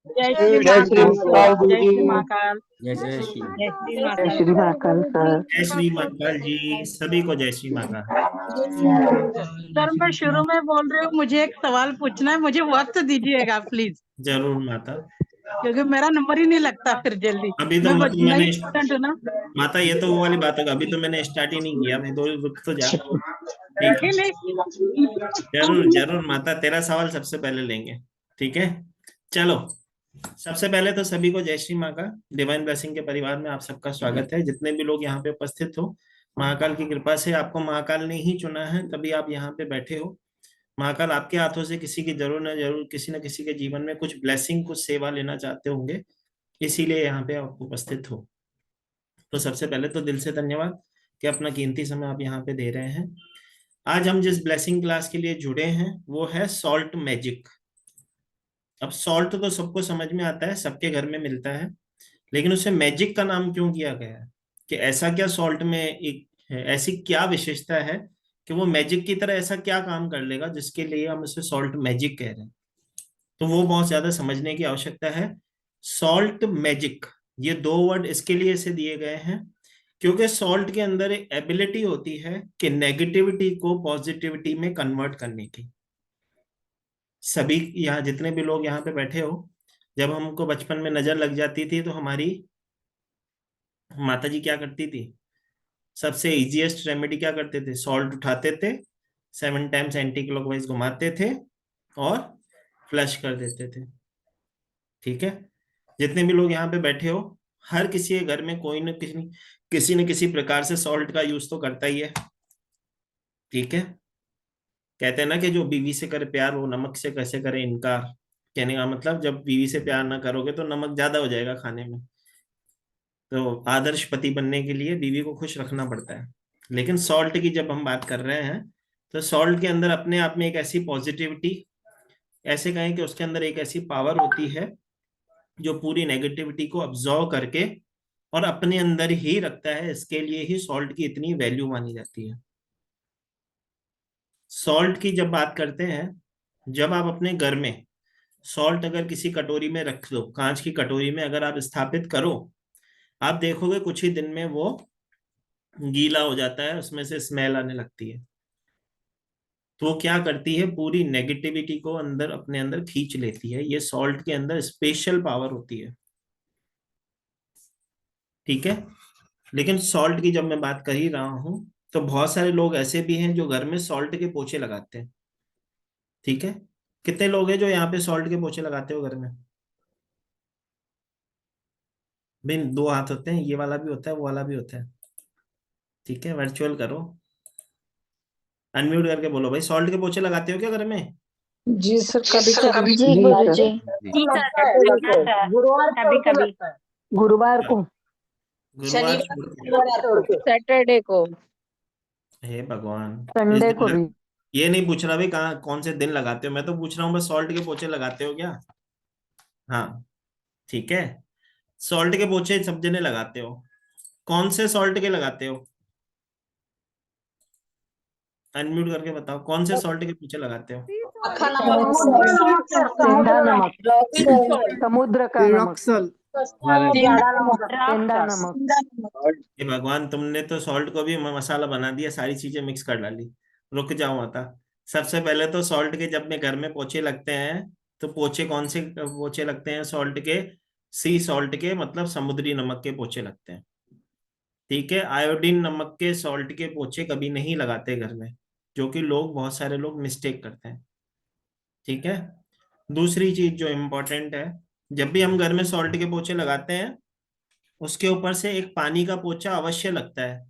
जय श्री जय श्री महाकाल सर। महाकाल जय श्री दीदी। महाकाल। जय जय श्री जय श्री जय महाकाल। श्री महाकाल सर। जय श्री महाकाल जी, सभी को जय श्री महाकाल। सर मैं शुरू में बोल रही हूँ, मुझे एक सवाल पूछना है, मुझे वक्त दीजिएगा प्लीज, जरूर माता। क्योंकि मेरा नंबर ही नहीं लगता फिर जल्दी। अभी तो मैं मतलब नई मैंने, स्टूडेंट हूँ ना। माता ये तो वो वाली बात है, अभी तो मैंने स्टार्ट ही नहीं किया, अभी तो रुक तो जा। ठीक है, नहीं जरूर नहीं। जरूर माता, तेरा सवाल सबसे पहले लेंगे। ठीक है, चलो। सबसे पहले तो सभी को जय श्री माँ का डिवाइन ब्लेसिंग के परिवार में आप सबका स्वागत है। जितने भी लोग यहाँ पे उपस्थित हो, महाकाल की कृपा से आपको महाकाल ने ही चुना है, तभी आप यहाँ पे बैठे हो। महाकाल आपके हाथों से किसी की जरूर ना जरूर, किसी न किसी के जीवन में कुछ ब्लेसिंग, कुछ सेवा लेना चाहते होंगे, इसीलिए यहाँ पे आप उपस्थित हो। तो सबसे पहले तो दिल से धन्यवाद कि अपना कीमती समय आप यहाँ पे दे रहे हैं। आज हम जिस ब्लेसिंग क्लास के लिए जुड़े हैं वो है सॉल्ट मैजिक। अब सॉल्ट तो सबको समझ में आता है, सबके घर में मिलता है, लेकिन उसे मैजिक का नाम क्यों किया गया है? कि ऐसा क्या सॉल्ट में एक ऐसी क्या विशेषता है कि वो मैजिक की तरह ऐसा क्या काम कर लेगा जिसके लिए हम उसे सॉल्ट मैजिक कह रहे हैं? तो वो बहुत ज्यादा समझने की आवश्यकता है। सॉल्ट मैजिक, ये दो वर्ड इसके लिए इसे दिए गए हैं क्योंकि सॉल्ट के अंदर एक एबिलिटी होती है कि नेगेटिविटी को पॉजिटिविटी में कन्वर्ट करने की। सभी यहाँ जितने भी लोग यहाँ पे बैठे हो, जब हमको बचपन में नजर लग जाती थी तो हमारी माता जी क्या करती थी? सबसे इजीएस्ट रेमेडी क्या करते थे? सॉल्ट उठाते थे, 7 टाइम्स एंटी क्लॉकवाइज घुमाते थे और फ्लश कर देते थे। ठीक है, जितने भी लोग यहाँ पे बैठे हो, हर किसी के घर में कोई न किसी न किसी प्रकार से सॉल्ट का यूज तो करता ही है। ठीक है, कहते हैं ना कि जो बीवी से करे प्यार वो नमक से कैसे करे इनकार। कहने का मतलब, जब बीवी से प्यार ना करोगे तो नमक ज्यादा हो जाएगा खाने में। तो आदर्श पति बनने के लिए बीवी को खुश रखना पड़ता है। लेकिन सॉल्ट की जब हम बात कर रहे हैं, तो सॉल्ट के अंदर अपने आप में एक ऐसी पॉजिटिविटी, ऐसे कहें कि उसके अंदर एक ऐसी पावर होती है जो पूरी नेगेटिविटी को अब्जॉर्व करके और अपने अंदर ही रखता है। इसके लिए ही सॉल्ट की इतनी वैल्यू मानी जाती है। सॉल्ट की जब बात करते हैं, जब आप अपने घर में सॉल्ट अगर किसी कटोरी में रख दो, कांच की कटोरी में अगर आप स्थापित करो, आप देखोगे कुछ ही दिन में वो गीला हो जाता है, उसमें से स्मेल आने लगती है। तो वो क्या करती है? पूरी नेगेटिविटी को अंदर अपने अंदर खींच लेती है। ये सॉल्ट के अंदर स्पेशल पावर होती है। ठीक है, लेकिन सॉल्ट की जब मैं बात कर ही रहा हूं, तो बहुत सारे लोग ऐसे भी हैं जो घर में सॉल्ट के पोछे लगाते हैं। ठीक है, कितने लोग हैं जो यहाँ पे सॉल्ट के पोछे लगाते हो घर में? भाई दो हाथ होते हैं, ये वाला भी होता है, वो वाला भी होता है। ठीक है, वर्चुअल करो, अनम्यूट करके बोलो भाई, सॉल्ट के पोछे लगाते हो क्या घर में? जी सर, कभी कभी। जी जी गुरुजी। सर। जी लगता सर, है लगता जैसे है गुरुवार को कभी ऐसे कभी। लगता है। गुरुवार को। गुरुवार शनिवार छोड़ के। सैटरडे को। हे भगवान, इस संडे को दिन भी। ये नहीं पूछ रहा भाई कहाँ कौन से दिन लगाते हो, मैं तो पूछ रहा हूँ बस सॉल्ट के पोछे लगाते हो क्या? हाँ, ठीक है, सॉल्ट के पोछे सब जने लगाते हो। कौन से सॉल्ट के लगाते हो? अनम्यूट करके बताओ, कौन से सॉल्ट के पोछे लगाते हो? अखा समुद्र नमक का, सेंधा नमक, नमक। समुद्र का नमक, ज्यादा नमक, सेंधा नमक। ये भगवान, तुमने तो सॉल्ट को भी मसाला बना दिया, सारी चीजें मिक्स कर डाली। रुक जाओ माता। सबसे पहले तो सॉल्ट के जब में घर में पोछे लगते हैं, तो पोछे कौन से पोछे लगते हैं सॉल्ट के? सी सॉल्ट के, मतलब समुद्री नमक के पोछे लगते हैं। ठीक है, आयोडीन नमक के सॉल्ट के पोछे कभी नहीं लगाते घर में, जो कि लोग, बहुत सारे लोग मिस्टेक करते हैं। ठीक है, दूसरी चीज जो इम्पोर्टेंट है, जब भी हम घर में सॉल्ट के पोछे लगाते हैं, उसके ऊपर से एक पानी का पोछा अवश्य लगता है।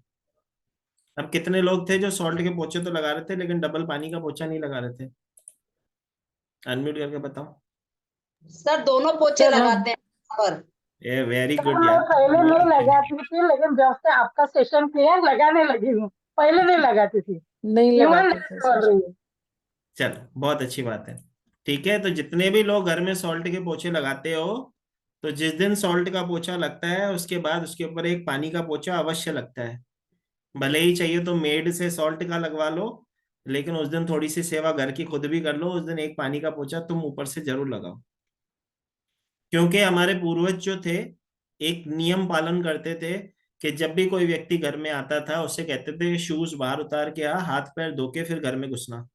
अब कितने लोग थे जो सॉल्ट के पोछे तो लगा रहे थे लेकिन डबल पानी का पोछा नहीं लगा रहे थे? अनम्यूट करके बताओ। सर दोनों पोछे सर लगाते हैं पर। ए वेरी गुड मैं यार, पहले नहीं बहुत लगाती थी, लेकिन जब से आपका सेशन किया लगाने लगी हूँ। पहले नहीं लगाती थी। नहीं लगाती थी कर रही हूँ। चलो, बहुत अच्छी बात है। ठीक है, तो जितने भी लोग घर में सॉल्ट के पोछे लगाते हो, तो जिस दिन सॉल्ट का पोछा लगता है उसके बाद उसके ऊपर एक पानी का पोछा अवश्य लगता है। भले ही चाहिए तो मेड से सॉल्ट का लगवा लो, लेकिन उस दिन थोड़ी सी सेवा घर की खुद भी कर लो, उस दिन एक पानी का पोछा तुम ऊपर से जरूर लगाओ। क्योंकि हमारे पूर्वज जो थे एक नियम पालन करते थे कि जब भी कोई व्यक्ति घर में आता था उससे कहते थे शूज बाहर उतार के आ, हाथ पैर धो के फिर घर में घुसना।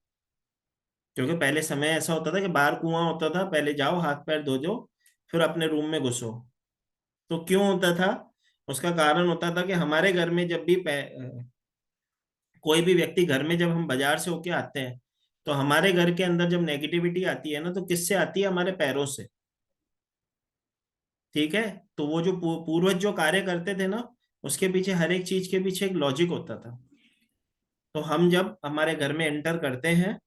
क्योंकि पहले समय ऐसा होता था कि बाहर कुआं होता था, पहले जाओ हाथ पैर धो दो फिर अपने रूम में घुसो। तो क्यों होता था? उसका कारण होता था कि हमारे घर में जब भी कोई भी व्यक्ति घर में, जब हम बाजार से होके आते हैं तो हमारे घर के अंदर जब नेगेटिविटी आती है ना, तो किससे आती है? हमारे पैरों से। ठीक है। तो वो जो पूर्वज जो कार्य करते थे ना, उसके पीछे, हर एक चीज के पीछे एक लॉजिक होता था। तो हम जब हमारे घर में एंटर करते हैं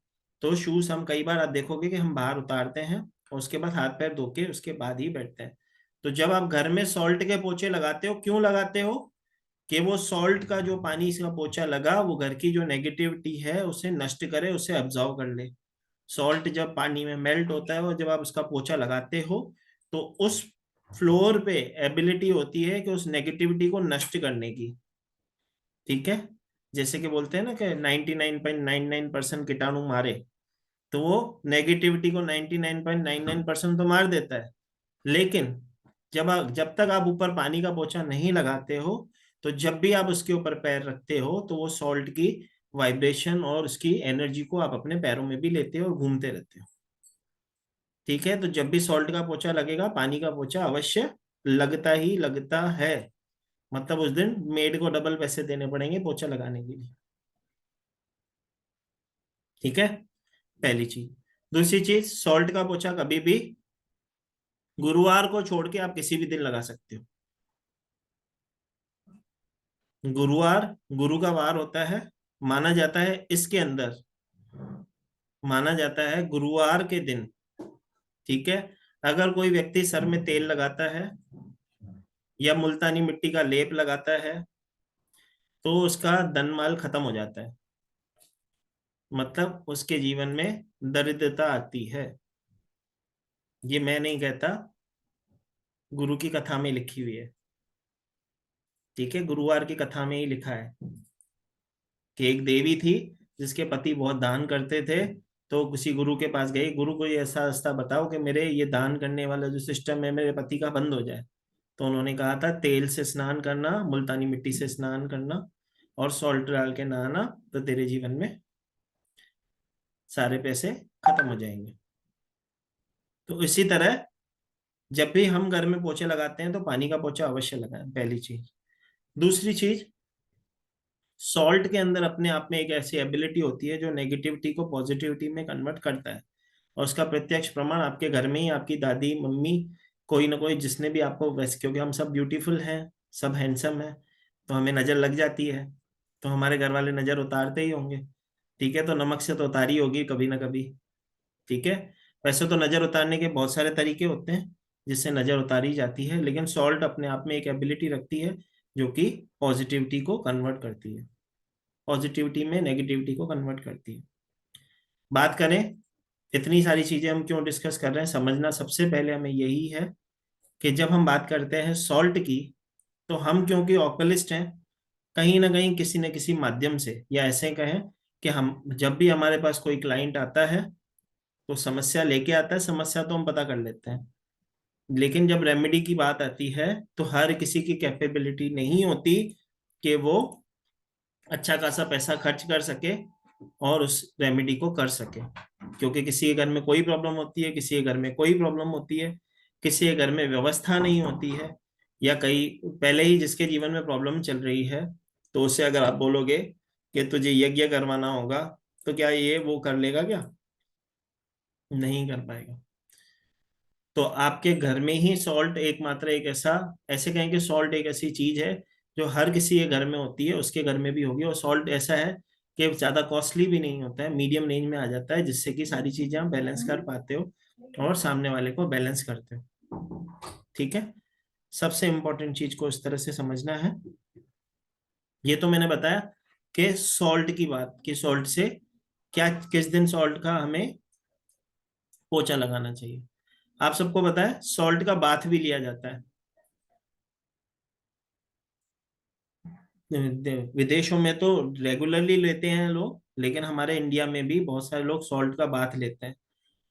तो शूज हम कई बार आप देखोगे कि हम बाहर उतारते हैं और उसके बाद हाथ पैर धो के उसके बाद ही बैठते हैं। तो जब आप घर में सॉल्ट के पोछे लगाते हो, क्यों लगाते हो? कि वो सॉल्ट का जो पानी का पोछा लगा वो घर की जो नेगेटिविटी है उसे नष्ट करे, उसे अब्जॉर्व कर ले। सॉल्ट जब पानी में मेल्ट होता है और जब आप उसका पोछा लगाते हो तो उस फ्लोर पे एबिलिटी होती है कि उस नेगेटिविटी को नष्ट करने की। ठीक है। जैसे कि बोलते हैं ना कि 99.99% कीटाणु मारे, तो वो नेगेटिविटी को 99.99% तो मार देता है। लेकिन जब तक आप ऊपर पानी का पोछा नहीं लगाते हो, तो जब भी आप उसके ऊपर पैर रखते हो तो वो सॉल्ट की वाइब्रेशन और उसकी एनर्जी को आप अपने पैरों में भी लेते हो और घूमते रहते हो। ठीक है। तो जब भी सॉल्ट का पोछा लगेगा, पानी का पोछा अवश्य लगता ही लगता है। मतलब उस दिन मेड को डबल पैसे देने पड़ेंगे पोछा लगाने के लिए। ठीक है, पहली चीज। दूसरी चीज, सॉल्ट का पोछा कभी भी गुरुवार को छोड़ के आप किसी भी दिन लगा सकते हो। गुरुवार गुरु का वार होता है, माना जाता है इसके अंदर, माना जाता है गुरुवार के दिन। ठीक है। अगर कोई व्यक्ति सर में तेल लगाता है या मुल्तानी मिट्टी का लेप लगाता है तो उसका धन माल खत्म हो जाता है, मतलब उसके जीवन में दरिद्रता आती है। ये मैं नहीं कहता, गुरु की कथा में लिखी हुई है। ठीक है, गुरुवार की कथा में ही लिखा है कि एक देवी थी जिसके पति बहुत दान करते थे। तो किसी गुरु के पास गई, गुरु को ये ऐसा रास्ता बताओ कि मेरे ये दान करने वाला जो सिस्टम है मेरे पति का बंद हो जाए। तो उन्होंने कहा था तेल से स्नान करना, मुल्तानी मिट्टी से स्नान करना और सॉल्ट डाल के नहाना, तो तेरे जीवन में सारे पैसे खत्म हो जाएंगे। तो इसी तरह जब भी हम घर में पोछे लगाते हैं तो पानी का पोछा अवश्य लगाएं, पहली चीज। दूसरी चीज, सॉल्ट के अंदर अपने आप में एक ऐसी एबिलिटी होती है जो नेगेटिविटी को पॉजिटिविटी में कन्वर्ट करता है। और उसका प्रत्यक्ष प्रमाण आपके घर में ही आपकी दादी, मम्मी, कोई ना कोई जिसने भी आपको, वैसे क्योंकि हम सब ब्यूटीफुल हैं, सब हैंडसम हैं, तो हमें नजर लग जाती है। तो हमारे घर वाले नजर उतारते ही होंगे। ठीक है। तो नमक से तो उतारी होगी कभी ना कभी। ठीक है। वैसे तो नजर उतारने के बहुत सारे तरीके होते हैं जिससे नजर उतारी जाती है, लेकिन सॉल्ट अपने आप में एक एबिलिटी रखती है जो कि पॉजिटिविटी को कन्वर्ट करती है, पॉजिटिविटी में नेगेटिविटी को कन्वर्ट करती है। बात करें, इतनी सारी चीजें हम क्यों डिस्कस कर रहे हैं, समझना सबसे पहले हमें यही है कि जब हम बात करते हैं सॉल्ट की, तो हम क्योंकि ऑक्युलिस्ट हैं, कहीं ना कहीं किसी न किसी माध्यम से, या ऐसे कहें कि हम जब भी हमारे पास कोई क्लाइंट आता है तो समस्या लेके आता है, समस्या तो हम पता कर लेते हैं, लेकिन जब रेमेडी की बात आती है तो हर किसी की कैपेबिलिटी नहीं होती कि वो अच्छा खासा पैसा खर्च कर सके और उस रेमेडी को कर सके। क्योंकि किसी के घर में कोई प्रॉब्लम होती है, किसी के घर में कोई प्रॉब्लम होती है, किसी के घर में व्यवस्था नहीं होती है, या कई पहले ही जिसके जीवन में प्रॉब्लम चल रही है, तो उससे अगर आप बोलोगे कि तुझे यज्ञ करवाना होगा, तो क्या ये वो कर लेगा? क्या नहीं कर पाएगा। तो आपके घर में ही सॉल्ट एकमात्र एक ऐसा, ऐसे कहें कि सॉल्ट एक ऐसी चीज है जो हर किसी के घर में होती है, उसके घर में भी होगी। और सॉल्ट ऐसा है कि ज्यादा कॉस्टली भी नहीं होता है, मीडियम रेंज में आ जाता है, जिससे कि सारी चीजें आप बैलेंस कर पाते हो और सामने वाले को बैलेंस करते हो। ठीक है। सबसे इंपॉर्टेंट चीज को इस तरह से समझना है। ये तो मैंने बताया कि सॉल्ट की बात, कि सॉल्ट से क्या, किस दिन सॉल्ट का हमें पोछा लगाना चाहिए। आप सबको पता है सॉल्ट का बाथ भी लिया जाता है। विदेशों में तो रेगुलरली लेते हैं लोग, लेकिन हमारे इंडिया में भी बहुत सारे लोग सॉल्ट का बाथ लेते हैं।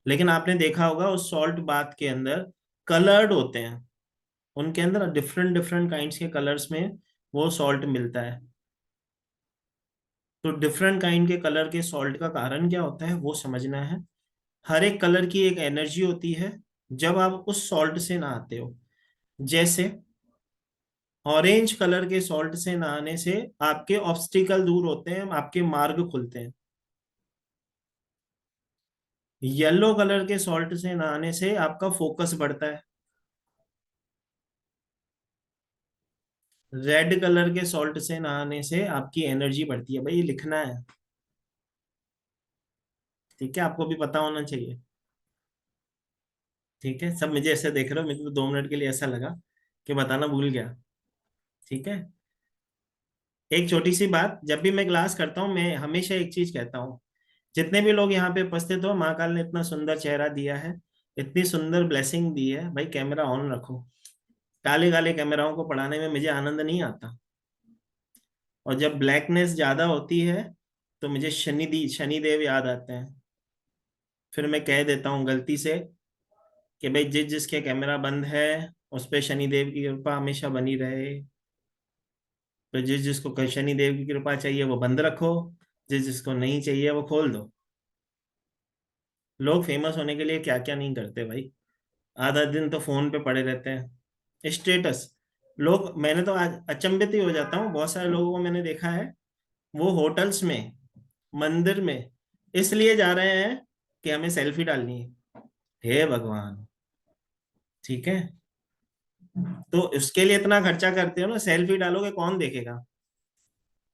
लेकिन आपने देखा होगा उस सॉल्ट बाथ के अंदर कलर्ड होते हैं, उनके अंदर डिफरेंट डिफरेंट काइंड्स के कलर्स में वो सॉल्ट मिलता है। तो डिफरेंट काइंड के कलर के सॉल्ट का कारण क्या होता है वो समझना है। हर एक कलर की एक एनर्जी होती है जब आप उस सॉल्ट से नहाते हो। जैसे ऑरेंज कलर के सॉल्ट से नहाने से आपके ऑब्स्टिकल दूर होते हैं, आपके मार्ग खुलते हैं। येलो कलर के सॉल्ट से नहाने से आपका फोकस बढ़ता है। रेड कलर के सॉल्ट से नहाने से आपकी एनर्जी बढ़ती है। भाई ये लिखना है, ठीक है, आपको भी पता होना चाहिए। ठीक है, सब मुझे ऐसे देख रहे हो, मुझे तो 2 मिनट के लिए ऐसा लगा कि बताना भूल गया। ठीक है, एक छोटी सी बात, जब भी मैं क्लास करता हूँ मैं हमेशा एक चीज कहता हूँ, जितने भी लोग यहाँ पे उपस्थित हो, महाकाल ने इतना सुंदर चेहरा दिया है, इतनी सुंदर ब्लेसिंग दी है, भाई कैमरा ऑन रखो। काले काले कैमराओं को पढ़ाने में मुझे आनंद नहीं आता। और जब ब्लैकनेस ज्यादा होती है तो मुझे शनिदेव याद आते हैं। फिर मैं कह देता हूँ गलती से कि भाई जिस जिसके कैमरा बंद है उस पे शनिदेव की कृपा हमेशा बनी रहे। तो जिस जिसको शनिदेव की कृपा चाहिए वो बंद रखो, जिस जिसको नहीं चाहिए वो खोल दो। लोग फेमस होने के लिए क्या क्या नहीं करते भाई। आधा दिन तो फोन पे पड़े रहते हैं, स्टेटस। लोग, मैंने तो आज अचंभित ही हो जाता हूँ, बहुत सारे लोगों को मैंने देखा है, वो होटल्स में, मंदिर में इसलिए जा रहे हैं कि हमें सेल्फी डालनी है। हे भगवान, ठीक है, तो उसके लिए इतना खर्चा करते हो ना, सेल्फी डालोगे कौन देखेगा?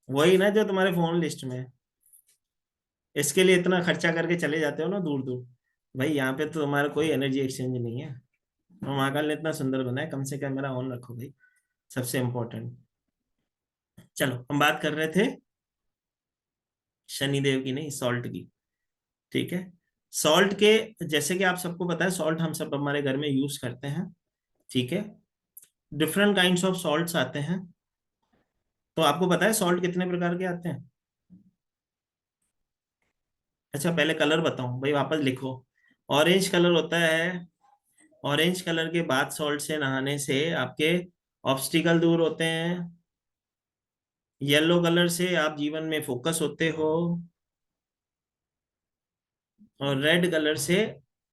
वही ना जो तुम्हारे फोन लिस्ट में है। इसके लिए इतना खर्चा करके चले जाते हो ना दूर दूर। भाई यहाँ पे तो तुम्हारा कोई एनर्जी एक्सचेंज नहीं है। और महाकाल ने इतना सुंदर बनाया, कम से कम मेरा ऑन रखो भाई, सबसे इम्पोर्टेंट। चलो हम बात कर रहे थे शनिदेव की, नहीं सॉल्ट की। ठीक है, सॉल्ट के, जैसे कि आप सबको पता है, सॉल्ट हम सब हमारे घर में यूज करते हैं। ठीक है, डिफरेंट काइंड्स ऑफ सॉल्ट्स आते हैं। तो आपको पता है सॉल्ट कितने प्रकार के आते हैं? अच्छा पहले कलर बताऊं भाई, वापस लिखो। ऑरेंज कलर होता है, ऑरेंज कलर के बाद सॉल्ट से नहाने से आपके ऑब्स्टिकल दूर होते हैं। येलो कलर से आप जीवन में फोकस होते हो। और रेड कलर से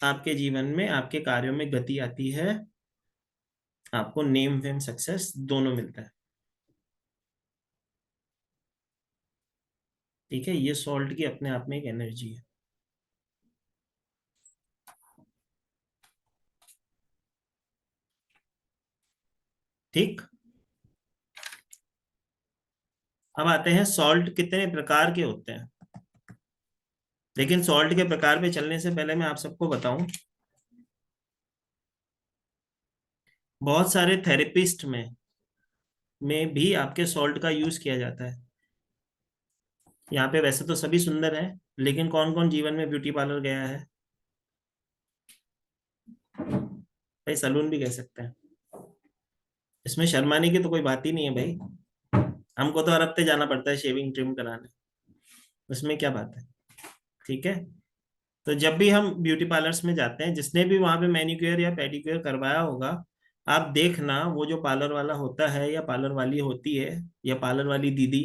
आपके जीवन में, आपके कार्यों में गति आती है, आपको नेम फेम सक्सेस दोनों मिलता है। ठीक है, ये सॉल्ट की अपने आप में एक एनर्जी है। ठीक, अब आते हैं सॉल्ट कितने प्रकार के होते हैं। लेकिन सॉल्ट के प्रकार पे चलने से पहले मैं आप सबको बताऊं, बहुत सारे थेरेपिस्ट में भी आपके सॉल्ट का यूज किया जाता है। यहाँ पे वैसे तो सभी सुंदर हैं, लेकिन कौन कौन जीवन में ब्यूटी पार्लर गया है? भाई सलून भी कह सकते हैं, इसमें शर्माने की तो कोई बात ही नहीं है भाई। हमको तो हर हफ्ते जाना पड़ता है शेविंग ट्रिम कराने, उसमें क्या बात है? ठीक है, तो जब भी हम ब्यूटी पार्लर्स में जाते हैं, जिसने भी वहां पे मैनिक्योर या पेडिक्योर करवाया होगा, आप देखना वो जो पार्लर वाला होता है या पार्लर वाली होती है या पार्लर वाली दीदी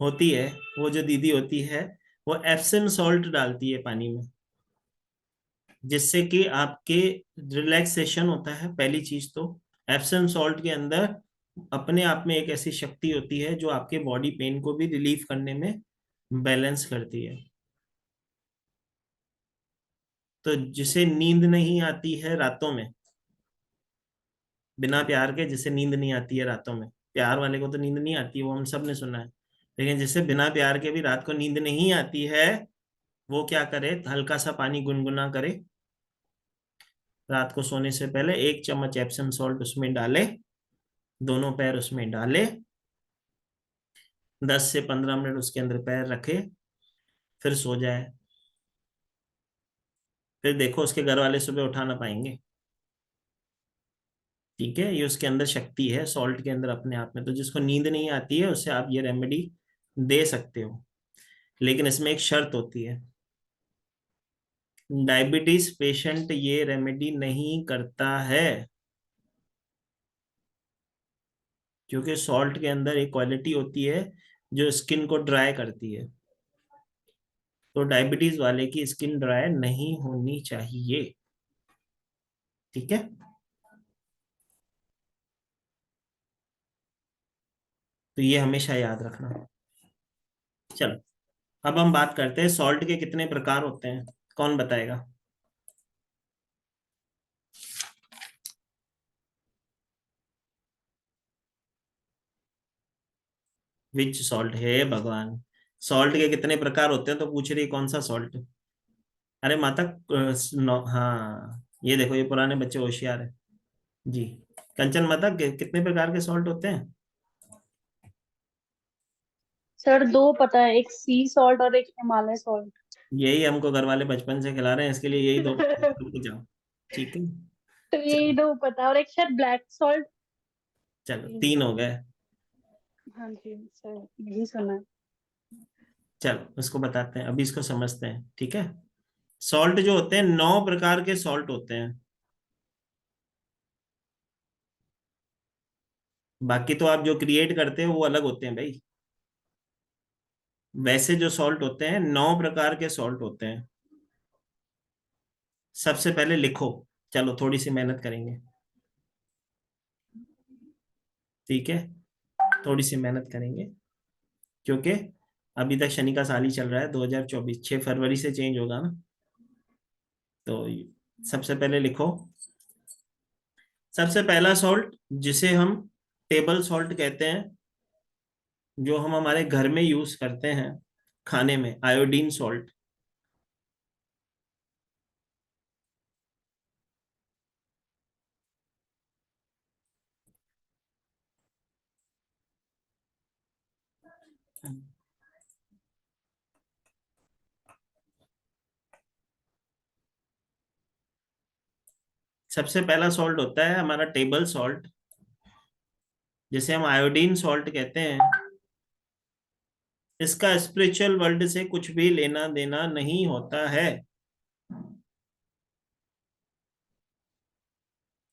होती है, वो जो दीदी होती है वो एप्सम सॉल्ट डालती है पानी में, जिससे कि आपके रिलैक्सेशन होता है। पहली चीज तो एप्सम सॉल्ट के अंदर अपने आप में एक ऐसी शक्ति होती है जो आपके बॉडी पेन को भी रिलीफ करने में बैलेंस करती है। तो जिसे नींद नहीं आती है रातों में, बिना प्यार के जिसे नींद नहीं आती है रातों में, प्यार वाले को तो नींद नहीं आती, वो हम सब ने सुना है। लेकिन जिसे बिना प्यार के भी रात को नींद नहीं आती है, वो क्या करे, हल्का सा पानी गुनगुना करे, रात को सोने से पहले 1 चम्मच एप्सम सॉल्ट उसमें डाले, दोनों पैर उसमें डाले, 10 से 15 मिनट उसके अंदर पैर रखे, फिर सो जाए। फिर देखो उसके घर वाले सुबह उठा ना पाएंगे। ठीक है, ये उसके अंदर शक्ति है सॉल्ट के अंदर अपने आप में। तो जिसको नींद नहीं आती है उसे आप ये रेमेडी दे सकते हो, लेकिन इसमें एक शर्त होती है। डायबिटीज पेशेंट ये रेमेडी नहीं करता है, क्योंकि सॉल्ट के अंदर एक क्वालिटी होती है जो स्किन को ड्राई करती है। तो डायबिटीज वाले की स्किन ड्राई नहीं होनी चाहिए, ठीक है। तो ये हमेशा याद रखना। चलो, अब हम बात करते हैं सॉल्ट के कितने प्रकार होते हैं, कौन बताएगा? विच सॉल्ट है भगवान, सॉल्ट के कितने प्रकार होते हैं तो पूछ रही है कौन सा सॉल्ट। अरे माता, हाँ ये देखो, ये पुराने बच्चे होशियार है जी। कंचन माता, कितने प्रकार के सॉल्ट होते हैं? सर दो पता है, एक सी सॉल्ट और एक हिमालय सॉल्ट। यही हमको घर वाले बचपन से खिला रहे हैं, इसके लिए यही दो करके जाओ, ठीक है। तो यही चलो, दो पता है, और एक शायद ब्लैक सॉल्ट। चलो 3 हो गए। हाँ जी सर, यही सुना है। चलो उसको बताते हैं, अभी इसको समझते हैं, ठीक है। सॉल्ट जो होते हैं, 9 प्रकार के सॉल्ट होते हैं। बाकी तो आप जो क्रिएट करते हो वो अलग होते हैं भाई। वैसे जो सॉल्ट होते हैं, 9 प्रकार के सॉल्ट होते हैं। सबसे पहले लिखो, चलो थोड़ी सी मेहनत करेंगे, ठीक है। थोड़ी सी मेहनत करेंगे, क्योंकि अभी तक शनि का साल ही चल रहा है। 2024 6 फरवरी से चेंज होगा ना। तो सबसे पहले लिखो, सबसे पहला सॉल्ट जिसे हम टेबल सॉल्ट कहते हैं, जो हम हमारे घर में यूज करते हैं खाने में, आयोडीन सॉल्ट। सबसे पहला सॉल्ट होता है हमारा टेबल सॉल्ट, जिसे हम आयोडीन सॉल्ट कहते हैं। इसका स्पिरिचुअल वर्ल्ड से कुछ भी लेना देना नहीं होता है।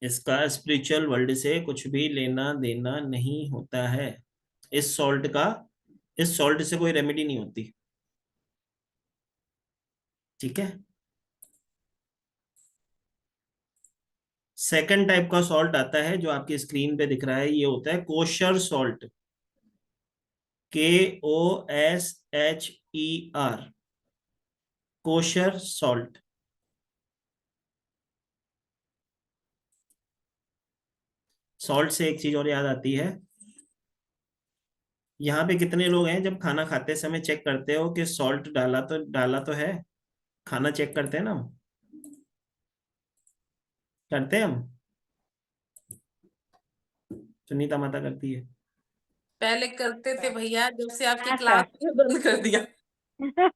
इसका स्पिरिचुअल वर्ल्ड से कुछ भी लेना देना नहीं होता है। इस सॉल्ट का, इस सॉल्ट से कोई रेमेडी नहीं होती, ठीक है। सेकंड टाइप का सॉल्ट आता है जो आपकी स्क्रीन पे दिख रहा है, ये होता है kosher salt. KOSHER, kosher salt. Salt से एक चीज और याद आती है, यहाँ पे कितने लोग हैं जब खाना खाते समय चेक करते हो कि सॉल्ट डाला तो है? खाना चेक करते हैं ना हम, करते हैं हम। सुनीता माता करती है। पहले करते थे भैया, जब से आपकी हाँ क्लास सर। में बंद कर दिया। ठीक है।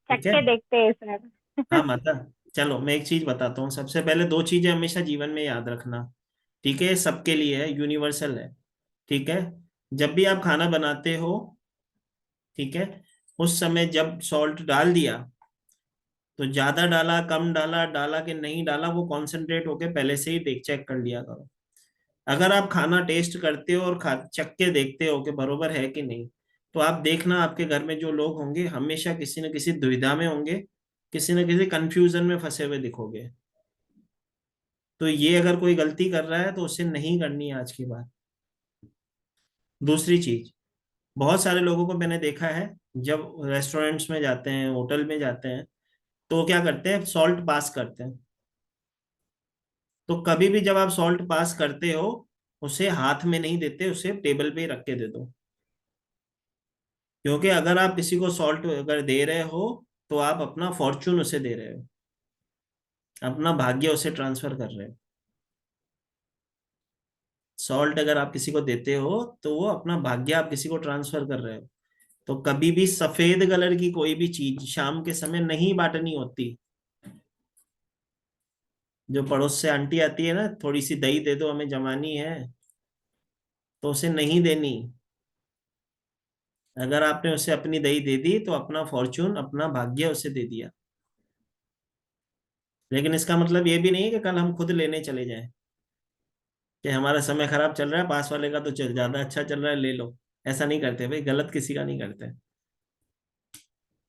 चक्के देखते हैं सर। हाँ माता, चलो मैं एक चीज बताता हूँ। सबसे पहले 2 चीजें हमेशा जीवन में याद रखना, ठीक है। सबके लिए है, यूनिवर्सल है, ठीक है। जब भी आप खाना बनाते हो, ठीक है, उस समय जब सॉल्ट डाल दिया तो ज्यादा डाला, कम डाला, डाला कि नहीं डाला, वो कॉन्सेंट्रेट होके पहले से ही देख चेक कर लिया करो। अगर आप खाना टेस्ट करते हो और खा चख के देखते हो कि बरोबर है कि नहीं, तो आप देखना आपके घर में जो लोग होंगे हमेशा किसी न किसी दुविधा में होंगे, किसी न किसी कंफ्यूजन में फंसे हुए दिखोगे। तो ये अगर कोई गलती कर रहा है तो उसे नहीं करनी है आज की बात। दूसरी चीज, बहुत सारे लोगों को मैंने देखा है, जब रेस्टोरेंट्स में जाते हैं, होटल में जाते हैं, तो क्या करते हैं, सॉल्ट पास करते हैं। तो कभी भी जब आप सॉल्ट पास करते हो, उसे हाथ में नहीं देते, उसे टेबल पे ही रख के दे दो। क्योंकि अगर आप किसी को सॉल्ट अगर दे रहे हो, तो आप अपना फॉर्चून उसे दे रहे हो, अपना भाग्य उसे ट्रांसफर कर रहे हो। सॉल्ट अगर आप किसी को देते हो तो वो अपना भाग्य आप किसी को ट्रांसफर कर रहे हो। तो कभी भी सफेद कलर की कोई भी चीज शाम के समय नहीं बांटनी होती। जो पड़ोस से आंटी आती है ना, थोड़ी सी दही दे दो हमें जमानी है, तो उसे नहीं देनी। अगर आपने उसे अपनी दही दे दी तो अपना फॉर्चून, अपना भाग्य उसे दे दिया। लेकिन इसका मतलब ये भी नहीं है कि कल हम खुद लेने चले जाएं कि हमारा समय खराब चल रहा है, पास वाले का तो चल ज्यादा अच्छा चल रहा है, ले लो। ऐसा नहीं करते भाई, गलत किसी का नहीं करते।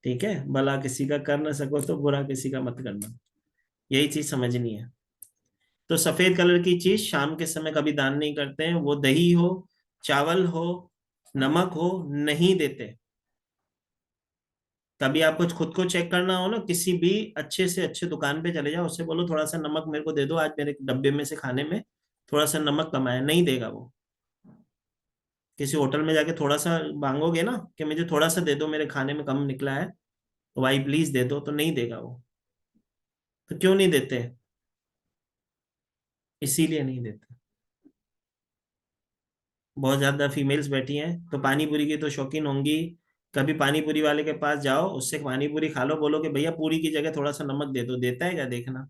ठीक है, भला किसी का कर ना सको तो बुरा किसी का मत करना, यही चीज समझनी है। तो सफेद कलर की चीज शाम के समय कभी दान नहीं करते हैं, वो दही हो, चावल हो, नमक हो, नहीं देते। कभी आपको खुद को चेक करना हो ना, किसी भी अच्छे से अच्छे दुकान पे चले जाओ, उससे बोलो थोड़ा सा नमक मेरे को दे दो, आज मेरे डब्बे में से खाने में थोड़ा सा नमक कम आया, नहीं देगा वो। किसी होटल में जाके थोड़ा सा मांगोगे ना कि मुझे थोड़ा सा दे दो, मेरे खाने में कम निकला है, तो भाई प्लीज दे दो, तो नहीं देगा वो। तो क्यों नहीं देते? इसीलिए नहीं देते। बहुत ज्यादा फीमेल्स बैठी हैं तो पानी पूरी की तो शौकीन होंगी। कभी पानी पूरी वाले के पास जाओ, उससे पानी पूरी खा लो, बोलो कि भैया पूरी की जगह थोड़ा सा नमक दे दो, देता है क्या? देखना,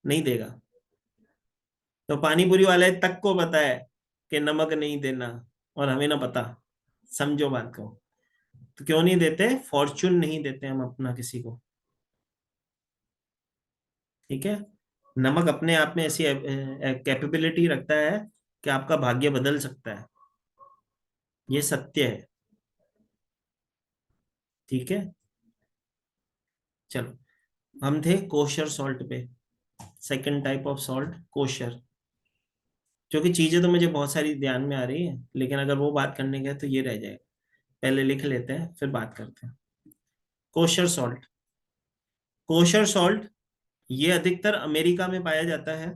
नहीं देगा। तो पानी पूरी वाले तक को पता है कि नमक नहीं देना, और हमें ना पता। समझो बात को। तो क्यों नहीं देते? फॉर्चून नहीं देते हम अपना किसी को। ठीक है। नमक अपने आप में ऐसी कैपेबिलिटी रखता है कि आपका भाग्य बदल सकता है, ये सत्य है। ठीक है। चलो, हम थे कोशर सॉल्ट पे। Second type of salt kosher. क्योंकि चीजें तो मुझे बहुत सारी ध्यान में आ रही है, लेकिन अगर वो बात करने गए तो ये रह जाएगा। पहले लिख लेते हैं फिर बात करते हैं। Kosher salt. कोशर सॉल्ट ये अधिकतर अमेरिका में पाया जाता है।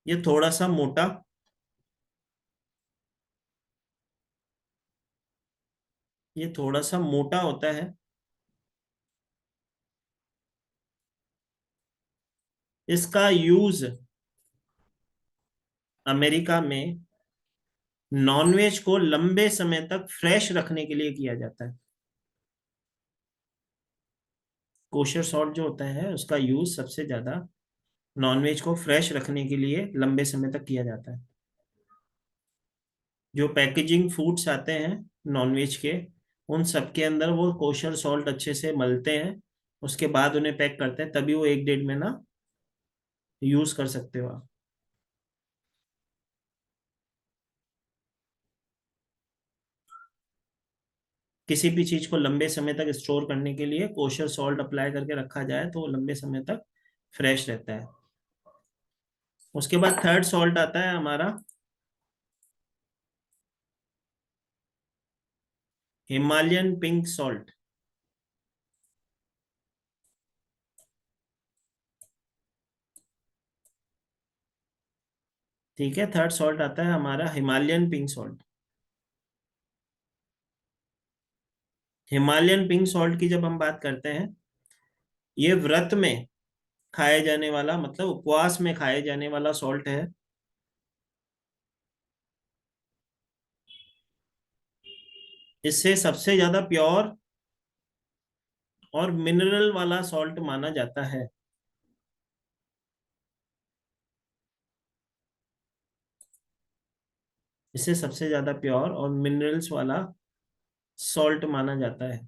ये थोड़ा सा मोटा, ये थोड़ा सा मोटा होता है। इसका यूज अमेरिका में नॉनवेज को लंबे समय तक फ्रेश रखने के लिए किया जाता है। कोशर सॉल्ट जो होता है उसका यूज सबसे ज्यादा नॉनवेज को फ्रेश रखने के लिए लंबे समय तक किया जाता है। जो पैकेजिंग फूड्स आते हैं नॉनवेज के, उन सब के अंदर वो कोशर सॉल्ट अच्छे से मलते हैं, उसके बाद उन्हें पैक करते हैं, तभी वो 1 डेढ़ महीना यूज कर सकते हो आप। किसी भी चीज को लंबे समय तक स्टोर करने के लिए कोशर सॉल्ट अप्लाई करके रखा जाए तो वो लंबे समय तक फ्रेश रहता है। उसके बाद थर्ड सॉल्ट आता है हमारा हिमालयन पिंक सॉल्ट। ठीक है, थर्ड सॉल्ट आता है हमारा Himalayan pink salt. Himalayan pink salt की जब हम बात करते हैं, ये व्रत में खाए जाने वाला, मतलब उपवास में खाए जाने वाला सॉल्ट है। इससे सबसे ज्यादा प्योर और मिनरल वाला सॉल्ट माना जाता है। इसे सबसे ज्यादा प्योर और मिनरल्स वाला सॉल्ट माना जाता है।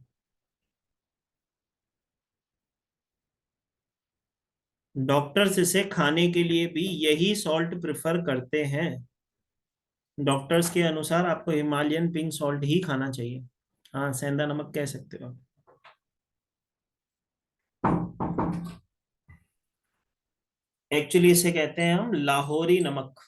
डॉक्टर्स इसे खाने के लिए भी यही सॉल्ट प्रेफर करते हैं। डॉक्टर्स के अनुसार आपको हिमालयन पिंक सॉल्ट ही खाना चाहिए। हाँ, सेंधा नमक कह सकते हो। एक्चुअली इसे कहते हैं हम लाहौरी नमक,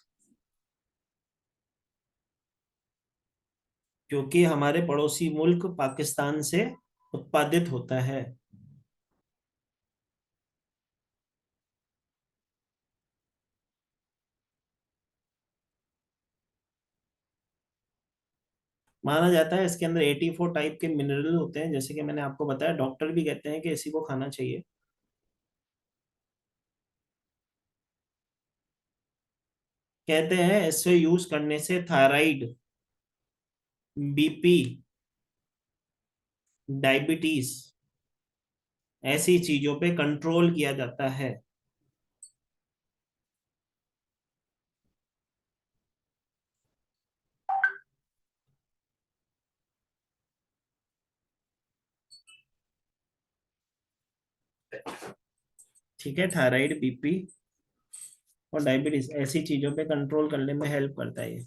क्योंकि हमारे पड़ोसी मुल्क पाकिस्तान से उत्पादित होता है। माना जाता है इसके अंदर 84 टाइप के मिनरल होते हैं, जैसे कि मैंने आपको बताया, डॉक्टर भी कहते हैं कि इसी को खाना चाहिए। कहते हैं इससे यूज करने से थायराइड, बीपी, डायबिटीज, ऐसी चीजों पे कंट्रोल किया जाता है। ठीक है, थायराइड, बीपी और डायबिटीज ऐसी चीजों पे कंट्रोल करने में हेल्प करता है ये।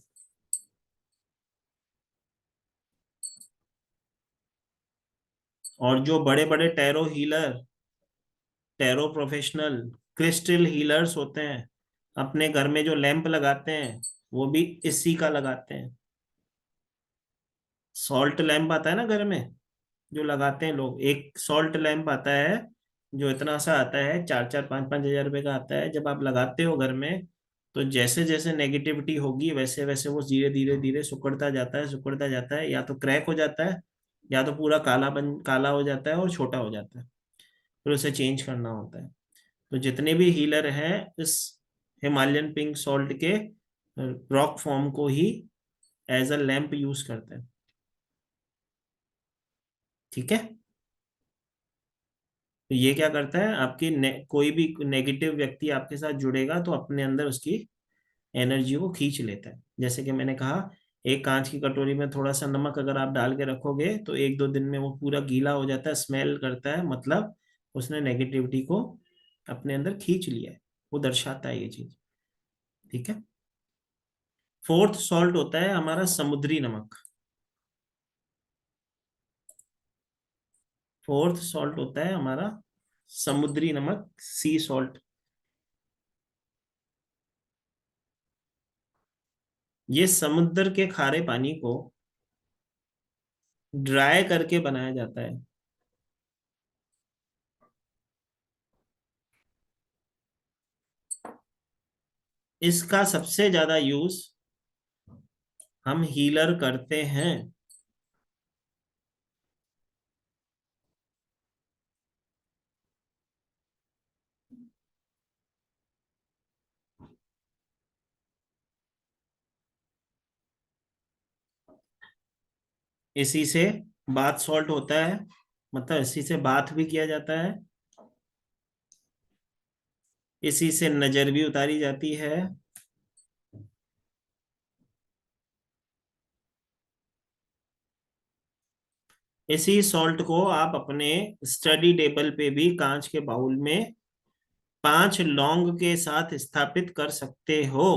और जो बड़े बड़े tarot healer, tarot professional, crystal healers होते हैं, अपने घर में जो लैंप लगाते हैं वो भी इसी का लगाते हैं। सॉल्ट लैंप आता है ना घर में जो लगाते हैं लोग, एक सॉल्ट लैंप आता है जो इतना सा आता है, 4-4 5-5 हज़ार रुपए का आता है। जब आप लगाते हो घर में तो जैसे जैसे नेगेटिविटी होगी वैसे वैसे वो धीरे धीरे धीरे सिकुड़ता जाता है, सिकुड़ता जाता है, या तो क्रैक हो जाता है या तो पूरा काला हो जाता है और छोटा हो जाता है, फिर उसे चेंज करना होता है। तो जितने भी हीलर हैं इस हिमालयन पिंक सॉल्ट के रॉक फॉर्म को ही एज अ लैंप यूज करते हैं। ठीक है, तो ये क्या करता है, आपकी कोई भी नेगेटिव व्यक्ति आपके साथ जुड़ेगा तो अपने अंदर उसकी एनर्जी को खींच लेता है। जैसे कि मैंने कहा, एक कांच की कटोरी में थोड़ा सा नमक अगर आप डाल के रखोगे तो 1-2 दिन में वो पूरा गीला हो जाता है, स्मेल करता है, मतलब उसने नेगेटिविटी को अपने अंदर खींच लिया है, वो दर्शाता है ये चीज। ठीक है, फोर्थ सॉल्ट होता है हमारा समुद्री नमक। फोर्थ सॉल्ट होता है हमारा समुद्री नमक, सी सॉल्ट। ये समुद्र के खारे पानी को ड्राई करके बनाया जाता है। इसका सबसे ज्यादा यूज हम हीलर करते हैं। इसी से बाथ सॉल्ट होता है, मतलब इसी से बाथ भी किया जाता है, इसी से नजर भी उतारी जाती है, इसी सॉल्ट को आप अपने स्टडी टेबल पे भी कांच के बाउल में 5 लौंग के साथ स्थापित कर सकते हो।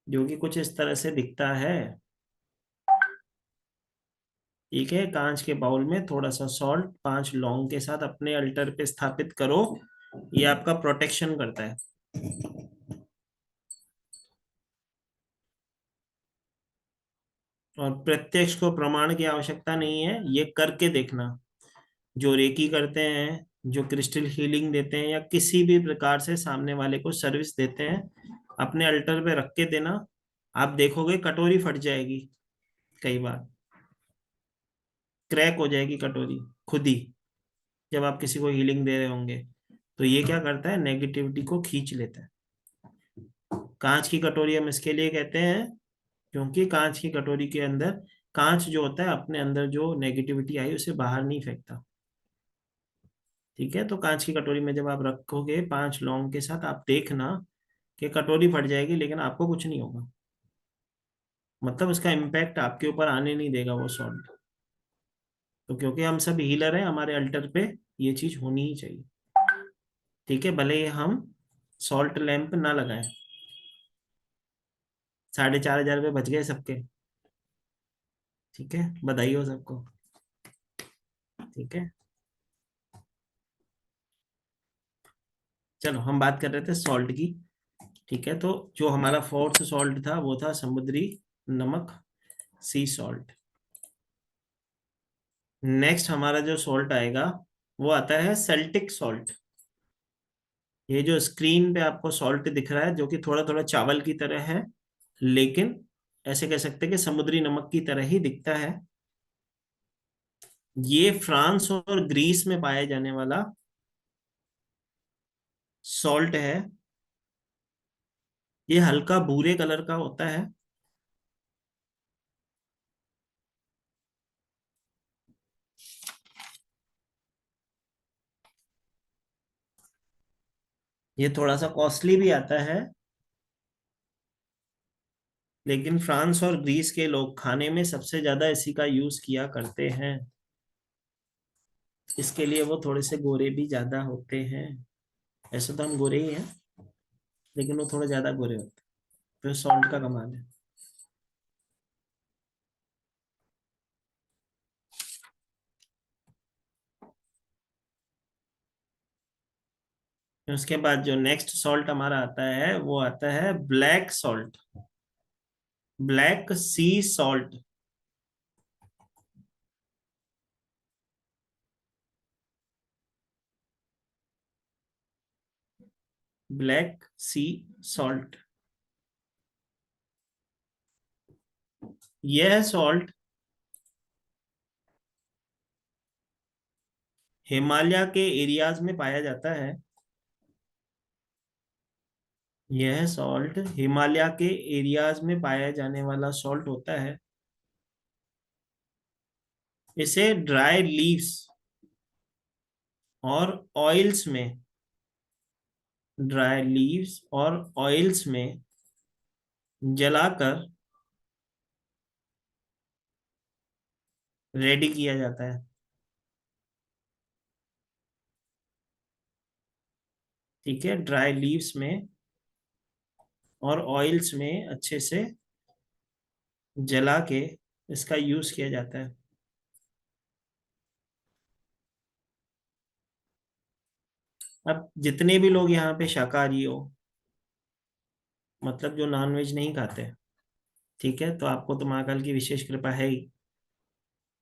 जो कि कुछ इस तरह से दिखता है। ठीक है, कांच के बाउल में थोड़ा सा सॉल्ट 5 लौंग के साथ अपने अल्टर पे स्थापित करो, ये आपका प्रोटेक्शन करता है। और प्रत्यक्ष को प्रमाण की आवश्यकता नहीं है, ये करके देखना। जो रेकी करते हैं, जो क्रिस्टल हीलिंग देते हैं, या किसी भी प्रकार से सामने वाले को सर्विस देते हैं, अपने अल्टर पे रख के देना। आप देखोगे कटोरी फट जाएगी, कई बार क्रैक हो जाएगी कटोरी खुद ही, जब आप किसी को हीलिंग दे रहे होंगे। तो ये क्या करता है, नेगेटिविटी को खींच लेता है। कांच की कटोरी हम इसके लिए कहते हैं क्योंकि कांच की कटोरी के अंदर कांच जो होता है अपने अंदर जो नेगेटिविटी आई उसे बाहर नहीं फेंकता। ठीक है, तो कांच की कटोरी में जब आप रखोगे 5 लौंग के साथ, आप देखना कि कटोरी फट जाएगी लेकिन आपको कुछ नहीं होगा, मतलब उसका इम्पैक्ट आपके ऊपर आने नहीं देगा वो सॉल्ट। तो क्योंकि हम सब हीलर हैं, हमारे अल्टर पे ये चीज होनी ही चाहिए। ठीक है, भले ही हम सॉल्ट लैंप ना लगाएं। 4,500 बच गए सबके। ठीक है, बधाई हो सबको। ठीक है, चलो हम बात कर रहे थे सॉल्ट की। ठीक है, तो जो हमारा फोर्थ सॉल्ट था वो था समुद्री नमक, सी सॉल्ट। नेक्स्ट हमारा जो सॉल्ट आएगा वो आता है सेल्टिक सॉल्ट। ये जो स्क्रीन पे आपको सॉल्ट दिख रहा है जो कि थोड़ा थोड़ा चावल की तरह है, लेकिन ऐसे कह सकते हैं कि समुद्री नमक की तरह ही दिखता है। ये फ्रांस और ग्रीस में पाया जाने वाला सॉल्ट है। ये हल्का भूरे कलर का होता है। ये थोड़ा सा कॉस्टली भी आता है, लेकिन फ्रांस और ग्रीस के लोग खाने में सबसे ज्यादा इसी का यूज किया करते हैं। इसके लिए वो थोड़े से गोरे भी ज्यादा होते हैं। ऐसे तो हम गोरे ही हैं, लेकिन वो थोड़ा ज्यादा गोरे होते हैं। तो सॉल्ट का कमाल है। उसके बाद जो नेक्स्ट सॉल्ट हमारा आता है वो आता है ब्लैक सॉल्ट, ब्लैक सी सॉल्ट। ब्लैक सी सॉल्ट, यह सॉल्ट हिमालय के एरियाज में पाया जाता है। यह सॉल्ट हिमालय के एरियाज में पाया जाने वाला सॉल्ट होता है। इसे ड्राई लीव्स और ऑयल्स में, ड्राई लीव्स और ऑयल्स में जलाकर रेडी किया जाता है। ठीक है, ड्राई लीव्स में और ऑयल्स में अच्छे से जला के इसका यूज किया जाता है। अब जितने भी लोग यहाँ पे शाकाहारी हो, मतलब जो नॉन वेज नहीं खाते, ठीक है, तो आपको तो महाकाल की विशेष कृपा है ही।